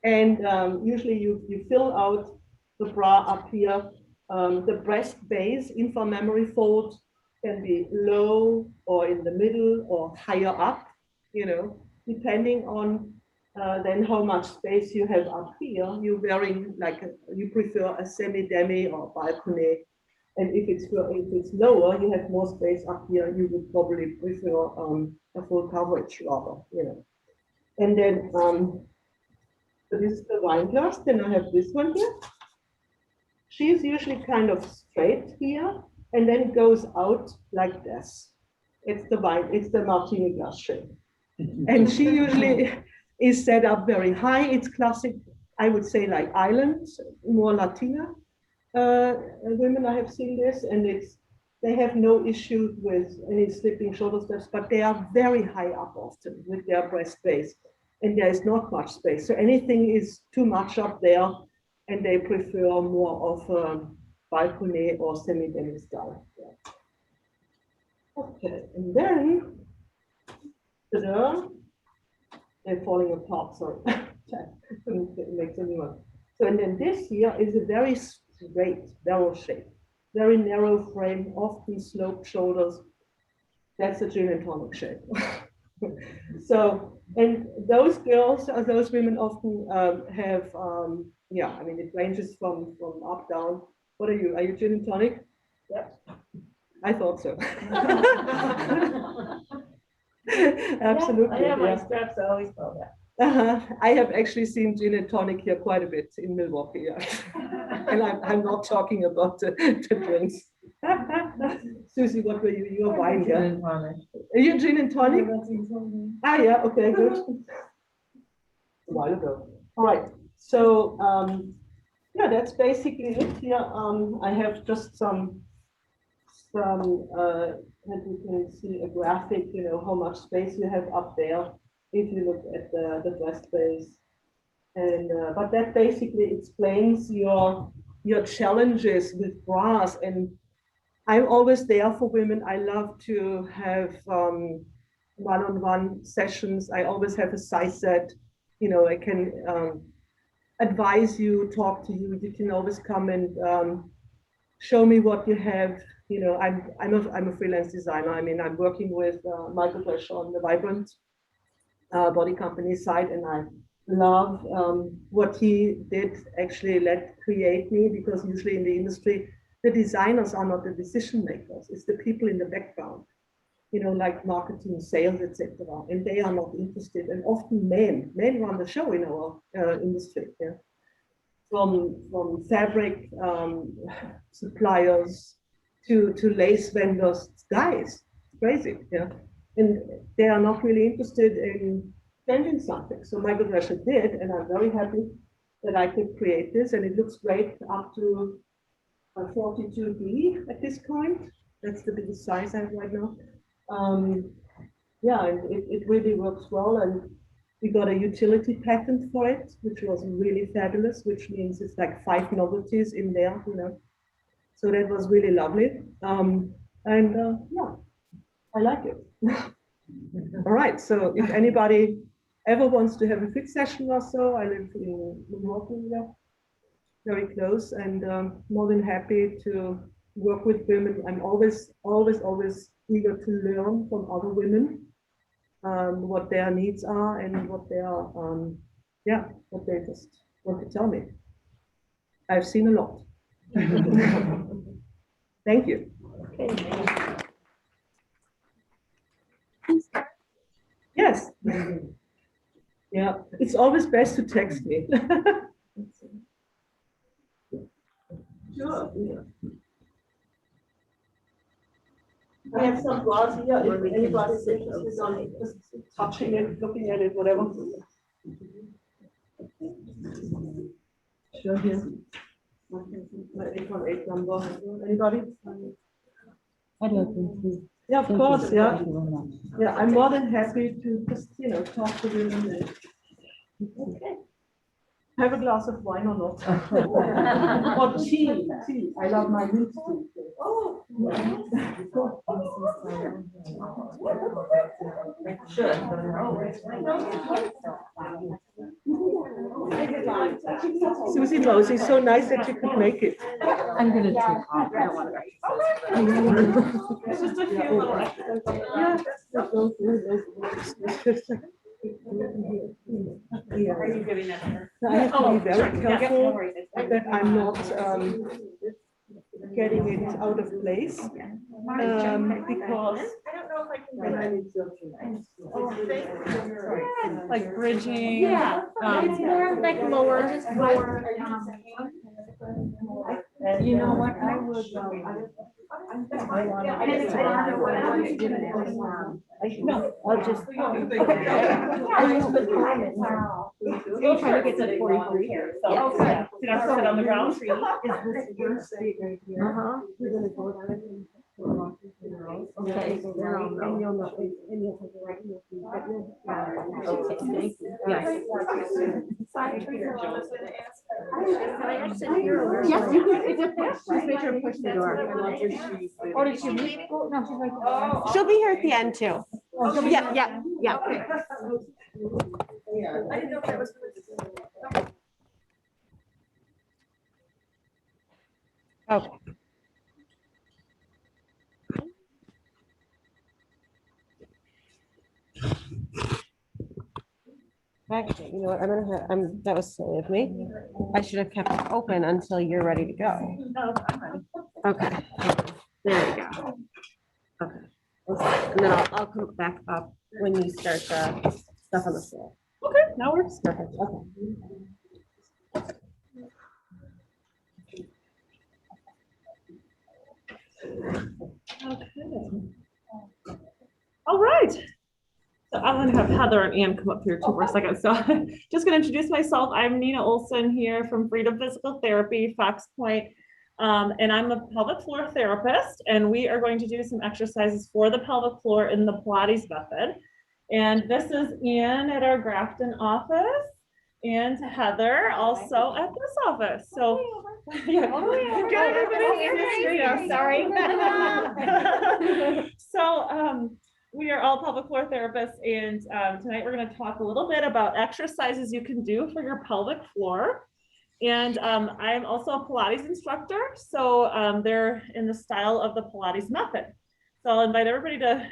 And usually you fill out the bra up here. The breast base, inframammary fold, can be low or in the middle or higher up, you know, depending on then how much space you have up here. You wearing like you prefer a semi-demi or balcony. And if it's lower, you have more space up here. You would probably prefer a full coverage rather, you know. And then so this is the wine glass. Then I have this one here. She's usually kind of straight here, and then it goes out like this. It's the martini glass shape. And she usually is set up very high. It's classic, I would say, like islands, more Latina women. I have seen this, and they have no issue with any slipping shoulder straps, but they are very high up often with their breast base, and there is not much space. So anything is too much up there, and they prefer more of a balcony or semi-demi style. Yeah. Okay, and then they're falling apart. Sorry, couldn't make a new one. So and then this here is a very straight barrel shape, very narrow frame, often sloped shoulders. That's a gin and tonic shape. So, and those girls, those women often have, yeah, I mean, it ranges from up, down. What are you? Are you gin and tonic? Yep. I thought so. Absolutely. I have my Yeah. straps, I always call that. I have actually seen gin and tonic here quite a bit in Milwaukee. Yeah. And I'm not talking about the drinks. Susie, what were you? You're wine, yeah? Are you gin and tonic? Ah, yeah, okay, good. A while ago. All right. So, yeah, that's basically it here. I have just some that you can see a graphic, you know, how much space you have up there if you look at the breast base. And but that basically explains your challenges with bras. And I'm always there for women. I love to have one-on-one sessions. I always have a size set. You know, I can advise you, talk to you. You can always come and show me what you have. You know, I'm a freelance designer. I mean, I'm working with Michael Flesch on the Vibrant body company side, and I love what he did actually let create me, because usually in the industry, the designers are not the decision makers. It's the people in the background, you know, like marketing, sales, etc. And they are not interested. And often men run the show in our industry. Yeah? From fabric suppliers to lace vendors, guys, crazy. Yeah. And they are not really interested in changing something. So Michael Flesch did, and I'm very happy that I could create this, and it looks great up to 42B at this point. That's the biggest size I have right now. Yeah, and it really works well, and we got a utility patent for it, which was really fabulous, which means it's like 5 novelties in there, you know. So that was really lovely. Yeah, I like it. All right, so if anybody ever wants to have a fit session or so, I live in Milwaukee, yeah, very close, and more than happy to work with women. I'm always eager to learn from other women what their needs are and what they are, yeah, what they just want to tell me. I've seen a lot. Thank you. Okay. Yes. Yeah, it's always best to text me. Sure. I have some bras here. If anybody's interested on just touching it, looking at it, whatever. Sure, here. My 818 number. Anybody? I'd like to see. Yeah, of course, yeah. Yeah, I'm more than happy to just, talk to women and have a glass of wine or not. Or tea. I love my mint tea. Oh. Susie Mosey, so nice that you could make it. I'm gonna take off. I don't want to. It's just a few little extras. Yeah. Are you giving that to her? I have to be very careful that I'm not getting it out of place. Because when I need Like bridging. Yeah, it's more like lower, just lower. You know what, I would, No, I'll just. We'll try to get to the 43 here. So, okay. Did I sit on the ground? Uh-huh. We're gonna go down and. Okay. And you'll know, and you'll take it right. Yes. Yes, you can. Just make sure to push the door. Or did she leave? Oh, no, she's like. She'll be here at the end too. Yeah. I didn't know if that was. Okay. Actually, you know what, that was silly of me. I should have kept it open until you're ready to go. No, I'm ready. Okay, there we go. Okay, and then I'll come back up when you start the stuff on the floor. Okay, that works. Perfect, okay. Okay. All right. So I'm going to have Heather and Ann come up here too for a second. So just going to introduce myself. I'm Nina Olson here from Freedom Physical Therapy, Fox Point. And I'm a pelvic floor therapist, and we are going to do some exercises for the pelvic floor in the Pilates method. And this is Ann at our Grafton office, and Heather also at this office. So yeah. Sorry. So we are all pelvic floor therapists, and tonight we're going to talk a little bit about exercises you can do for your pelvic floor. And I'm also a Pilates instructor, so they're in the style of the Pilates method. So I'll invite everybody to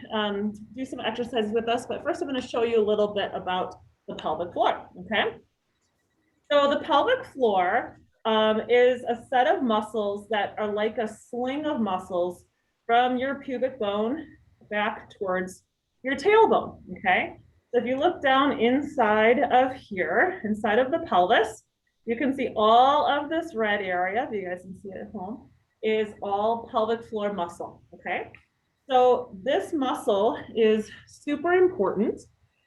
do some exercises with us, but first I'm going to show you a little bit about the pelvic floor, okay? So the pelvic floor is a set of muscles that are like a sling of muscles from your pubic bone back towards your tailbone, okay? So if you look down inside of here, inside of the pelvis, you can see all of this red area, if you guys can see it at home, is all pelvic floor muscle, okay? So this muscle is super important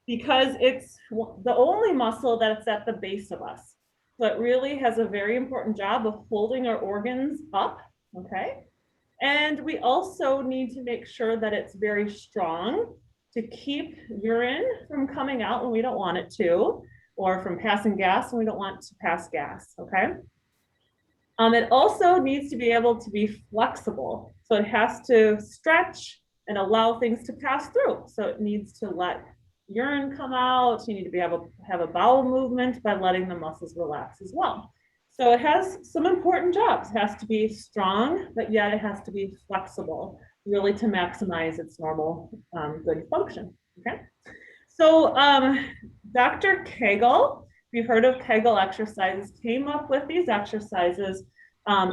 because it's the only muscle that's at the base of us. So it really has a very important job of holding our organs up, okay? And we also need to make sure that it's very strong to keep urine from coming out when we don't want it to, or from passing gas when we don't want to pass gas, okay? It also needs to be able to be flexible. So it has to stretch and allow things to pass through. So it needs to let urine come out. You need to be able to have a bowel movement by letting the muscles relax as well. So it has some important jobs. It has to be strong, but yet it has to be flexible, really to maximize its normal good function, okay? So Dr. Kegel, if you've heard of Kegel exercises, came up with these exercises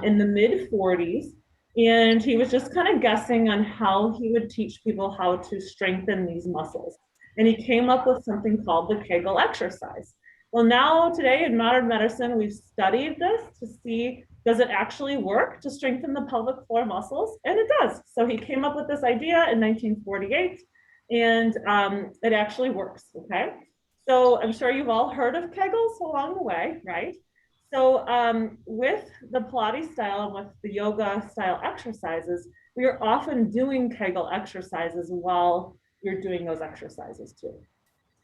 in the mid-40s, and he was just kind of guessing on how he would teach people how to strengthen these muscles. And he came up with something called the Kegel exercise. Well, now today in modern medicine, we've studied this to see, does it actually work to strengthen the pelvic floor muscles? And it does. So he came up with this idea in 1948, and it actually works, okay? So I'm sure you've all heard of Kegels along the way, right? So with the Pilates style and with the yoga style exercises, we are often doing Kegel exercises while you're doing those exercises too.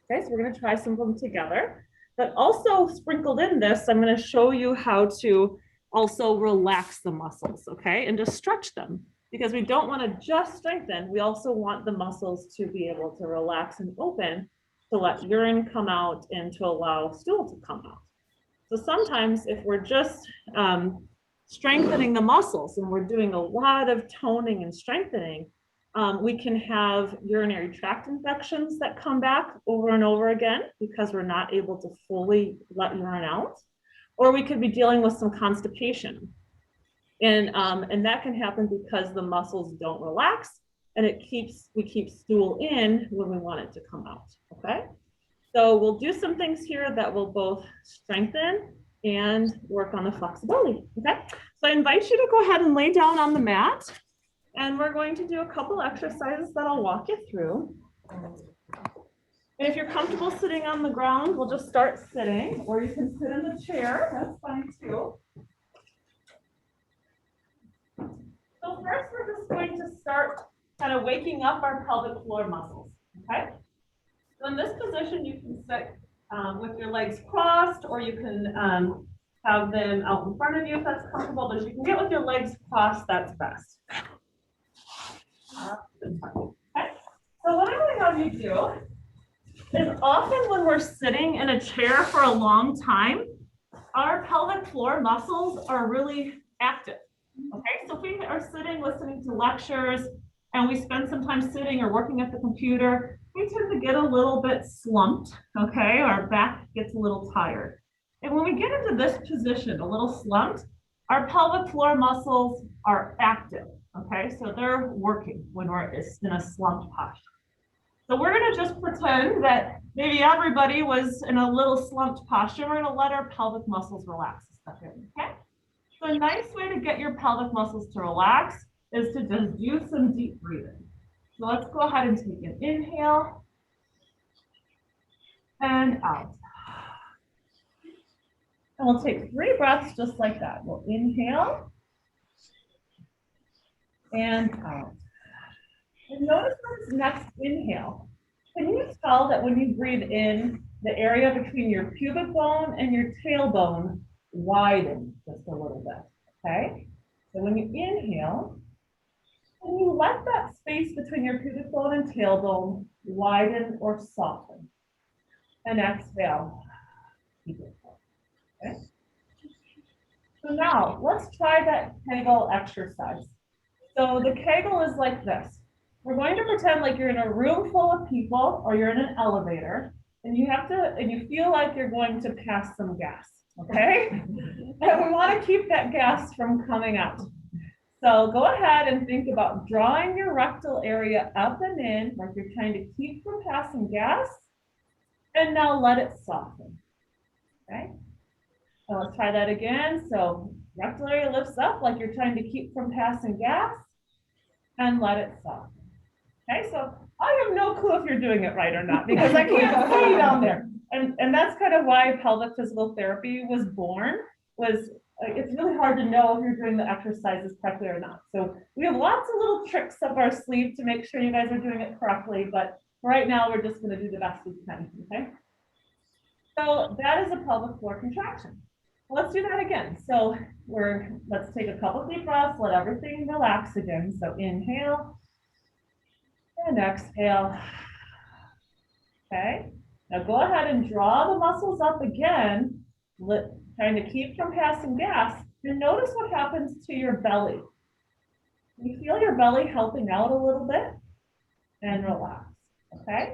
Okay, so we're going to try some of them together, but also sprinkled in this, I'm going to show you how to also relax the muscles, okay, and just stretch them, because we don't want to just strengthen. We also want the muscles to be able to relax and open to let urine come out and to allow stool to come out. So sometimes if we're just strengthening the muscles and we're doing a lot of toning and strengthening, we can have urinary tract infections that come back over and over again because we're not able to fully let urine out, or we could be dealing with some constipation. And that can happen because the muscles don't relax and we keep stool in when we want it to come out, okay? So we'll do some things here that will both strengthen and work on the flexibility, okay? So I invite you to go ahead and lay down on the mat, and we're going to do a couple exercises that I'll walk you through. And if you're comfortable sitting on the ground, we'll just start sitting, or you can sit in the chair, that's fine too. So first, we're just going to start kind of waking up our pelvic floor muscles, okay? So in this position, you can sit with your legs crossed, or you can have them out in front of you if that's comfortable, but if you can get with your legs crossed, that's best. Okay, so what I'm going to have you do is often when we're sitting in a chair for a long time, our pelvic floor muscles are really active. Okay, so if we are sitting listening to lectures and we spend some time sitting or working at the computer, we tend to get a little bit slumped, okay? Our back gets a little tired. And when we get into this position, a little slumped, our pelvic floor muscles are active, okay? So they're working when we're in a slumped posture. So we're gonna just pretend that maybe everybody was in a little slumped posture. We're gonna let our pelvic muscles relax a second, okay? So a nice way to get your pelvic muscles to relax is to just do some deep breathing. So let's go ahead and take an inhale and out. And we'll take 3 breaths just like that. We'll inhale and out. And notice for this next inhale, can you tell that when you breathe in, the area between your pubic bone and your tailbone widens just a little bit, okay? So when you inhale, and you let that space between your pubic bone and tailbone widen or soften. And exhale. Keep it going, okay? So now let's try that Kegel exercise. So the Kegel is like this. We're going to pretend like you're in a room full of people or you're in an elevator and you feel like you're going to pass some gas, okay? And we want to keep that gas from coming out. So go ahead and think about drawing your rectal area up and in, like you're trying to keep from passing gas, and now let it soften, okay? So let's try that again. So rectal area lifts up like you're trying to keep from passing gas, and let it soften. Okay, so I have no clue if you're doing it right or not, because I can't see down there. And that's kind of why pelvic physical therapy was born, it's really hard to know if you're doing the exercises correctly or not. So we have lots of little tricks up our sleeve to make sure you guys are doing it correctly, but right now we're just going to do the best we can, okay? So that is a pelvic floor contraction. Let's do that again. So let's take a couple deep breaths, let everything relax again. So inhale and exhale. Okay, now go ahead and draw the muscles up again, trying to keep from passing gas, and notice what happens to your belly. You feel your belly helping out a little bit, and relax, okay?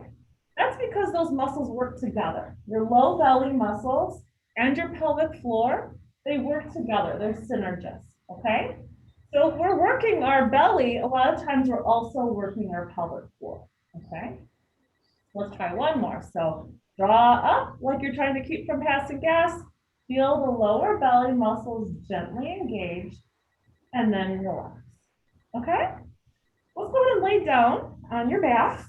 That's because those muscles work together. Your low belly muscles and your pelvic floor, they work together, they're synergists, okay? So if we're working our belly, a lot of times we're also working our pelvic floor, okay? Let's try one more. So draw up like you're trying to keep from passing gas. Feel the lower belly muscles gently engage, and then relax. Okay? Let's go ahead and lay down on your back.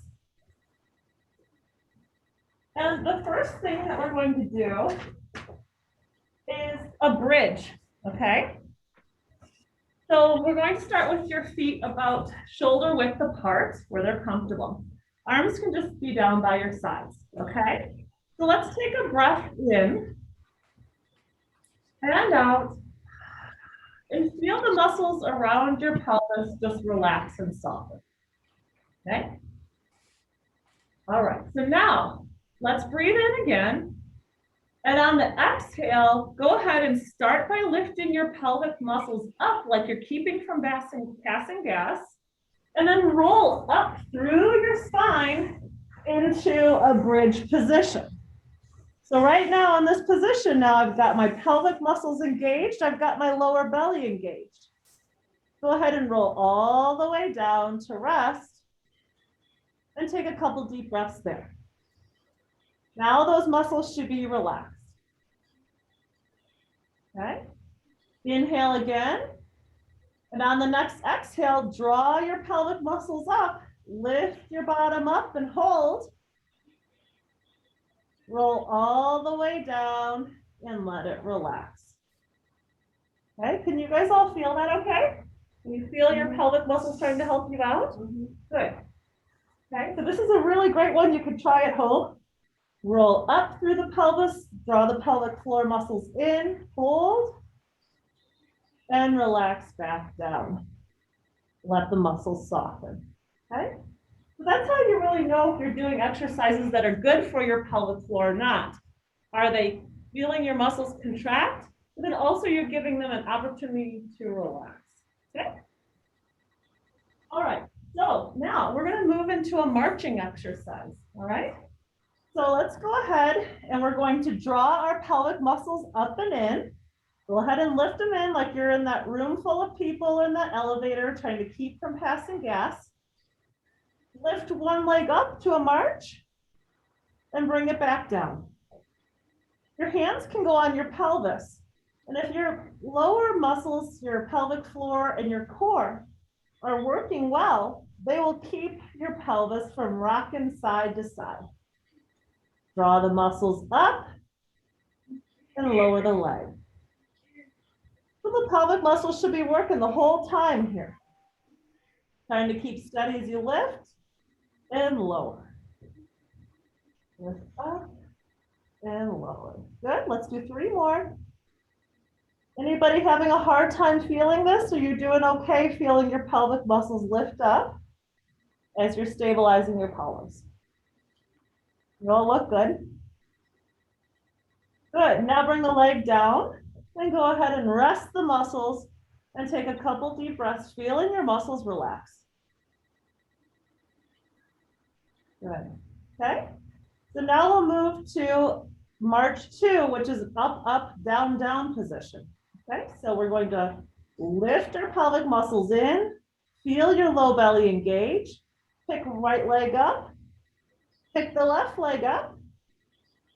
And the first thing that we're going to do is a bridge. Okay? So we're going to start with your feet about shoulder width apart where they're comfortable. Arms can just be down by your sides, okay? So let's take a breath in and out and feel the muscles around your pelvis just relax and soften, okay? All right, so now let's breathe in again. And on the exhale, go ahead and start by lifting your pelvic muscles up like you're keeping from passing gas. And then roll up through your spine into a bridge position. So right now in this position, now I've got my pelvic muscles engaged. I've got my lower belly engaged. Go ahead and roll all the way down to rest and take a couple deep breaths there. Now those muscles should be relaxed. Okay, inhale again. And on the next exhale, draw your pelvic muscles up, lift your bottom up and hold. Roll all the way down and let it relax. Okay, can you guys all feel that okay? Can you feel your pelvic muscles starting to help you out? Good. Okay, so this is a really great one you can try at home. Roll up through the pelvis, draw the pelvic floor muscles in, hold, and relax back down. Let the muscles soften, okay? So that's how you really know if you're doing exercises that are good for your pelvic floor or not. Are they feeling your muscles contract? But then also you're giving them an opportunity to relax, okay? All right, so now we're gonna move into a marching exercise, all right? So let's go ahead and we're going to draw our pelvic muscles up and in. Go ahead and lift them in like you're in that room full of people in that elevator trying to keep from passing gas. Lift one leg up to a march and bring it back down. Your hands can go on your pelvis. And if your lower muscles, your pelvic floor and your core are working well, they will keep your pelvis from rocking side to side. Draw the muscles up and lower the leg. So the pelvic muscles should be working the whole time here. Trying to keep steady as you lift and lower. Lift up and lower. Good, let's do 3 more. Anybody having a hard time feeling this, or you're doing okay feeling your pelvic muscles lift up as you're stabilizing your pelvis? You all look good. Good, now bring the leg down and go ahead and rest the muscles and take a couple deep breaths, feeling your muscles relax. Good, okay? So now we'll move to March 2, which is up, up, down, down position. Okay, so we're going to lift our pelvic muscles in, feel your low belly engage, pick right leg up, pick the left leg up,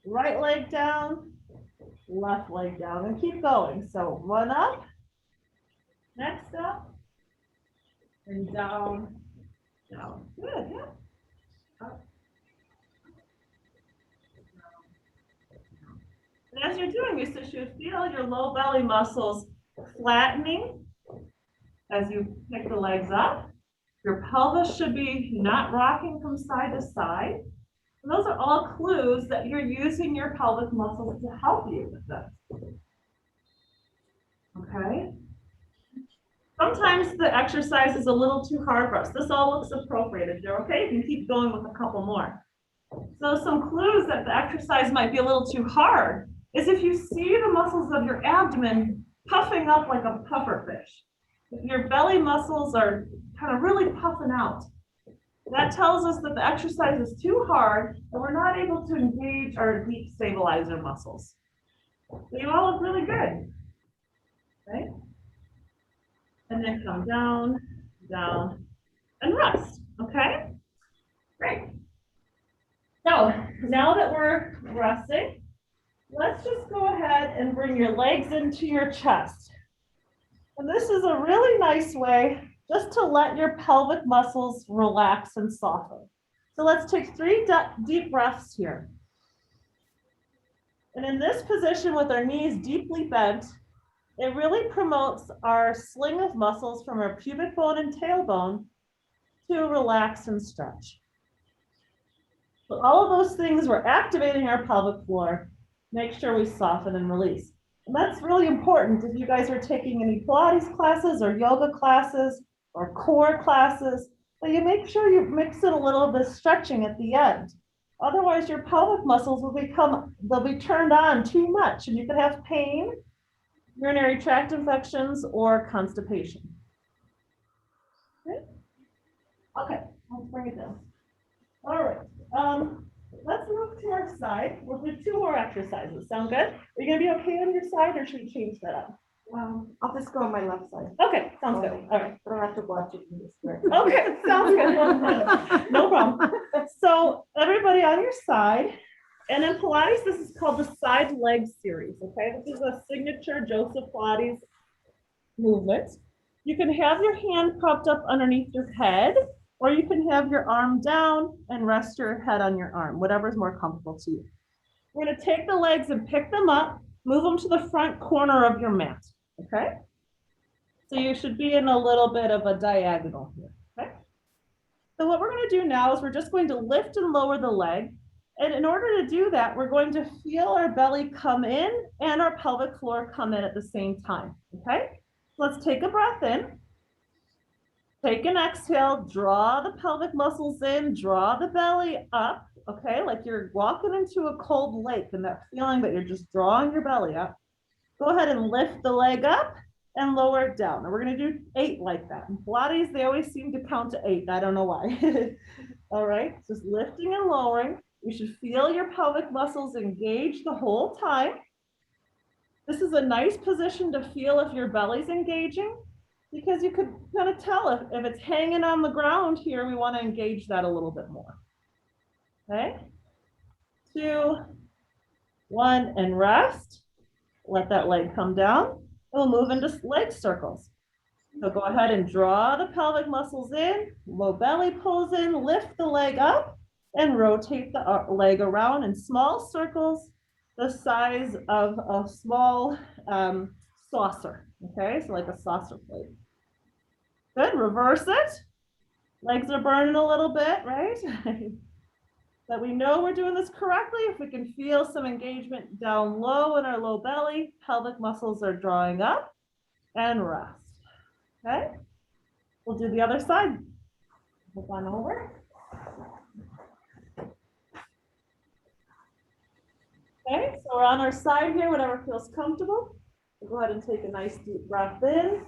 right leg down, left leg down, and keep going. So one up, next up, and down, down. Good, yeah. Up. And as you're doing this, you should feel your low belly muscles flattening as you pick the legs up. Your pelvis should be not rocking from side to side. And those are all clues that you're using your pelvic muscles to help you with this. Okay. Sometimes the exercise is a little too hard for us. This all looks appropriate. If you're okay, you can keep going with a couple more. So some clues that the exercise might be a little too hard is if you see the muscles of your abdomen puffing up like a puffer fish. If your belly muscles are kind of really puffing out, that tells us that the exercise is too hard and we're not able to engage our deep stabilizer muscles. So you all look really good, right? And then come down, down, and rest, okay? Great. So now that we're resting, let's just go ahead and bring your legs into your chest. And this is a really nice way just to let your pelvic muscles relax and soften. So let's take 3 deep breaths here. And in this position with our knees deeply bent, It really promotes our sling of muscles from our pubic bone and tailbone to relax and stretch. So all of those things, we're activating our pelvic floor. Make sure we soften and release. And that's really important if you guys are taking any Pilates classes or yoga classes or core classes, but you make sure you mix in a little bit of stretching at the end. Otherwise, your pelvic muscles they'll be turned on too much and you could have pain, urinary tract infections, or constipation. Okay, let's bring it down. All right, let's move to our side. We'll do 2 more exercises. Sound good? Are you gonna be okay on your side, or should we change that up? I'll just go on my left side. Okay, sounds good. All right. I don't have to watch it in this way. Okay, sounds good. No problem. So everybody on your side, and in Pilates, this is called the side leg series, okay? This is a signature Joseph Pilates movement. You can have your hand propped up underneath your head, or you can have your arm down and rest your head on your arm, whatever is more comfortable to you. We're gonna take the legs and pick them up, move them to the front corner of your mat, okay? So you should be in a little bit of a diagonal here, okay? So what we're gonna do now is we're just going to lift and lower the leg. And in order to do that, we're going to feel our belly come in and our pelvic floor come in at the same time, okay? Let's take a breath in. Take an exhale, draw the pelvic muscles in, draw the belly up, okay? Like you're walking into a cold lake and that feeling that you're just drawing your belly up. Go ahead and lift the leg up and lower it down. And we're gonna do 8 like that. In Pilates, they always seem to count to 8. I don't know why. All right, just lifting and lowering. You should feel your pelvic muscles engage the whole time. This is a nice position to feel if your belly's engaging, because you could kind of tell if it's hanging on the ground here, we want to engage that a little bit more. Okay, 2, 1, and rest. Let that leg come down. We'll move into leg circles. So go ahead and draw the pelvic muscles in, low belly pulls in, lift the leg up, and rotate the leg around in small circles, the size of a small saucer, okay? So like a saucer plate. Good, reverse it. Legs are burning a little bit, right? That we know we're doing this correctly. If we can feel some engagement down low in our low belly, pelvic muscles are drawing up, and rest, okay? We'll do the other side. Move on over. Okay, so we're on our side here, whatever feels comfortable. We'll go ahead and take a nice deep breath in.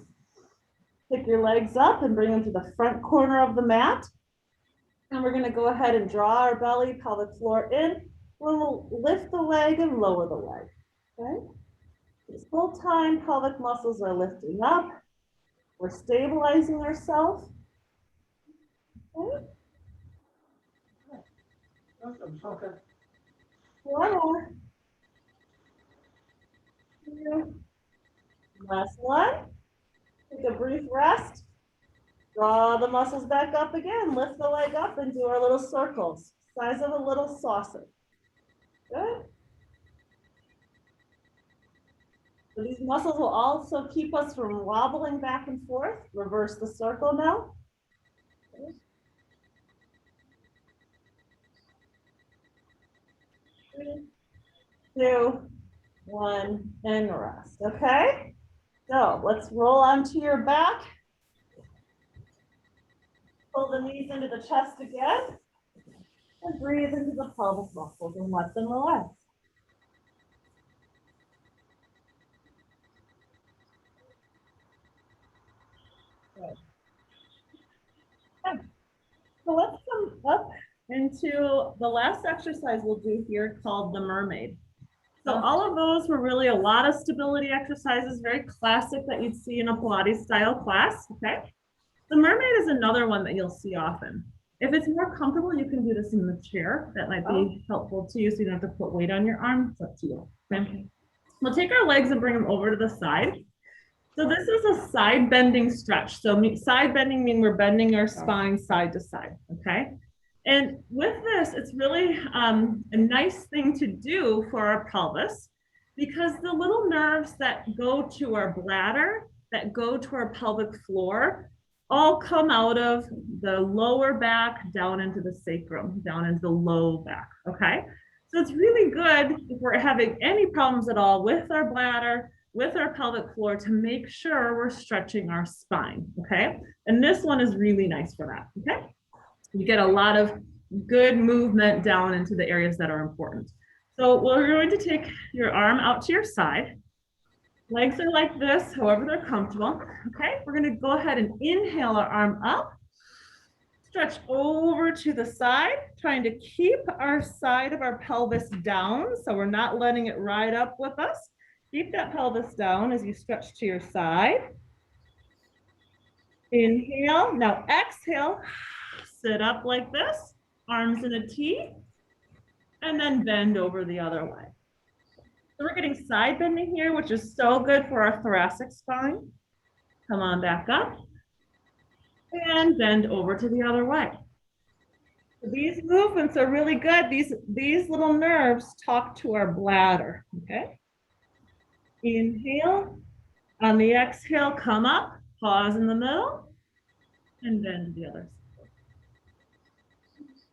Pick your legs up and bring them to the front corner of the mat. And we're gonna go ahead and draw our belly, pelvic floor in. We'll lift the leg and lower the leg, okay? This whole time, pelvic muscles are lifting up. We're stabilizing ourselves. Okay. One more. Last one. Take a brief rest. Draw the muscles back up again. Lift the leg up and do our little circles, size of a little saucer. Good. So these muscles will also keep us from wobbling back and forth. Reverse the circle now. Okay. 3, 2, 1, and rest, okay? So let's roll onto your back. Pull the knees into the chest again. And breathe into the pelvic muscles and let them relax. Good. Okay. So let's come up into the last exercise we'll do here called the mermaid. So all of those were really a lot of stability exercises, very classic that you'd see in a Pilates style class, okay? The mermaid is another one that you'll see often. If it's more comfortable, you can do this in the chair. That might be helpful to you, so you don't have to put weight on your arm. It's up to you. Okay. We'll take our legs and bring them over to the side. So this is a side bending stretch. So side bending means we're bending our spine side to side, okay? And with this, it's really a nice thing to do for our pelvis, because the little nerves that go to our bladder, that go to our pelvic floor, all come out of the lower back down into the sacrum, down into the low back, okay? So it's really good if we're having any problems at all with our bladder, with our pelvic floor, to make sure we're stretching our spine, okay? And this one is really nice for that, okay? You get a lot of good movement down into the areas that are important. So we're going to take your arm out to your side. Legs are like this, however they're comfortable. Okay, we're gonna go ahead and inhale our arm up. Stretch over to the side, trying to keep our side of our pelvis down, so we're not letting it ride up with us. Keep that pelvis down as you stretch to your side. Inhale, now exhale, sit up like this, arms in a T, and then bend over the other way. So we're getting side bending here, which is so good for our thoracic spine. Come on back up and bend over to the other way. So these movements are really good. These little nerves talk to our bladder, okay? Inhale. On the exhale, come up, pause in the middle, and bend to the other side.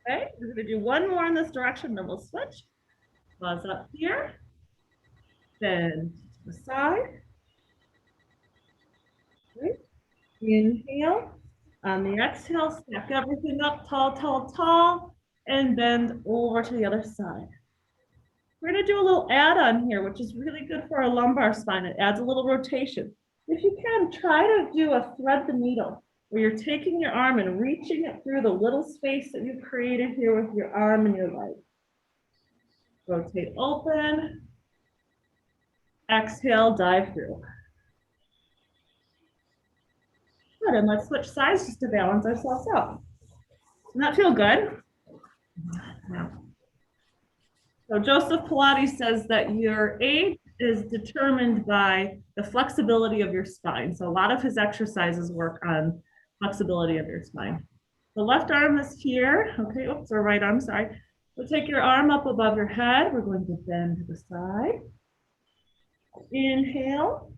Okay, we're gonna do one more in this direction, then we'll switch. Pause up here. Bend to the side. Okay. Inhale. On the exhale, stack everything up tall, tall, tall, and bend over to the other side. We're going to do a little add-on here, which is really good for our lumbar spine. It adds a little rotation. If you can, try to do a thread the needle, where you're taking your arm and reaching it through the little space that you created here with your arm and your leg. Rotate open. Exhale, dive through. Good, and let's switch sides just to balance ourselves out. Doesn't that feel good? Yeah. So Joseph Pilates says that your age is determined by the flexibility of your spine. So a lot of his exercises work on flexibility of your spine. The left arm is here. Okay, oops, or right arm, sorry. We'll take your arm up above your head. We're going to bend to the side. Inhale.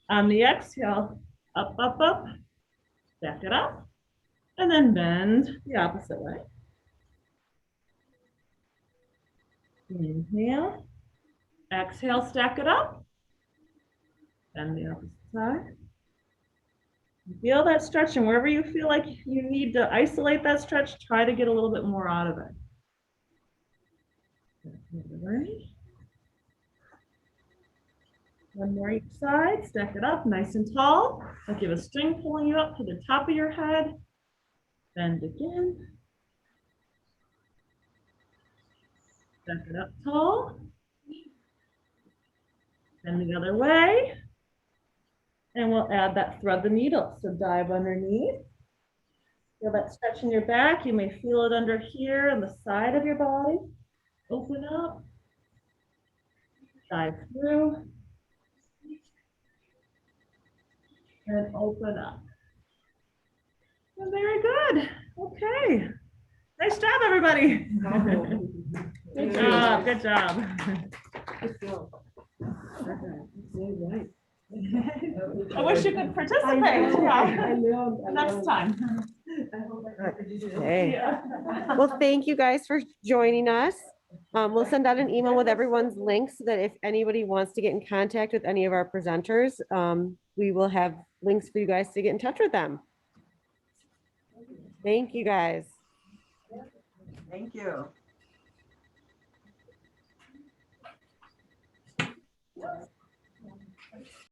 On the exhale, up, up, up. Back it up. And then bend the opposite way. Inhale. Exhale, stack it up. Bend the opposite side. Feel that stretch, and wherever you feel like you need to isolate that stretch, try to get a little bit more out of it. One more each side, stack it up nice and tall. Like you have a string pulling you up to the top of your head. Bend again. Stack it up tall. Bend the other way. And we'll add that thread the needle. So dive underneath. Feel that stretch in your back. You may feel it under here on the side of your body. Open up. Dive through. And open up. And very good. Okay. Nice job, everybody. Good job. Good job. I wish you could participate. Next time. Okay. Yeah. Well, thank you guys for joining us. We'll send out an email with everyone's links so that if anybody wants to get in contact with any of our presenters, we will have links for you guys to get in touch with them. Thank you, guys. Thank you.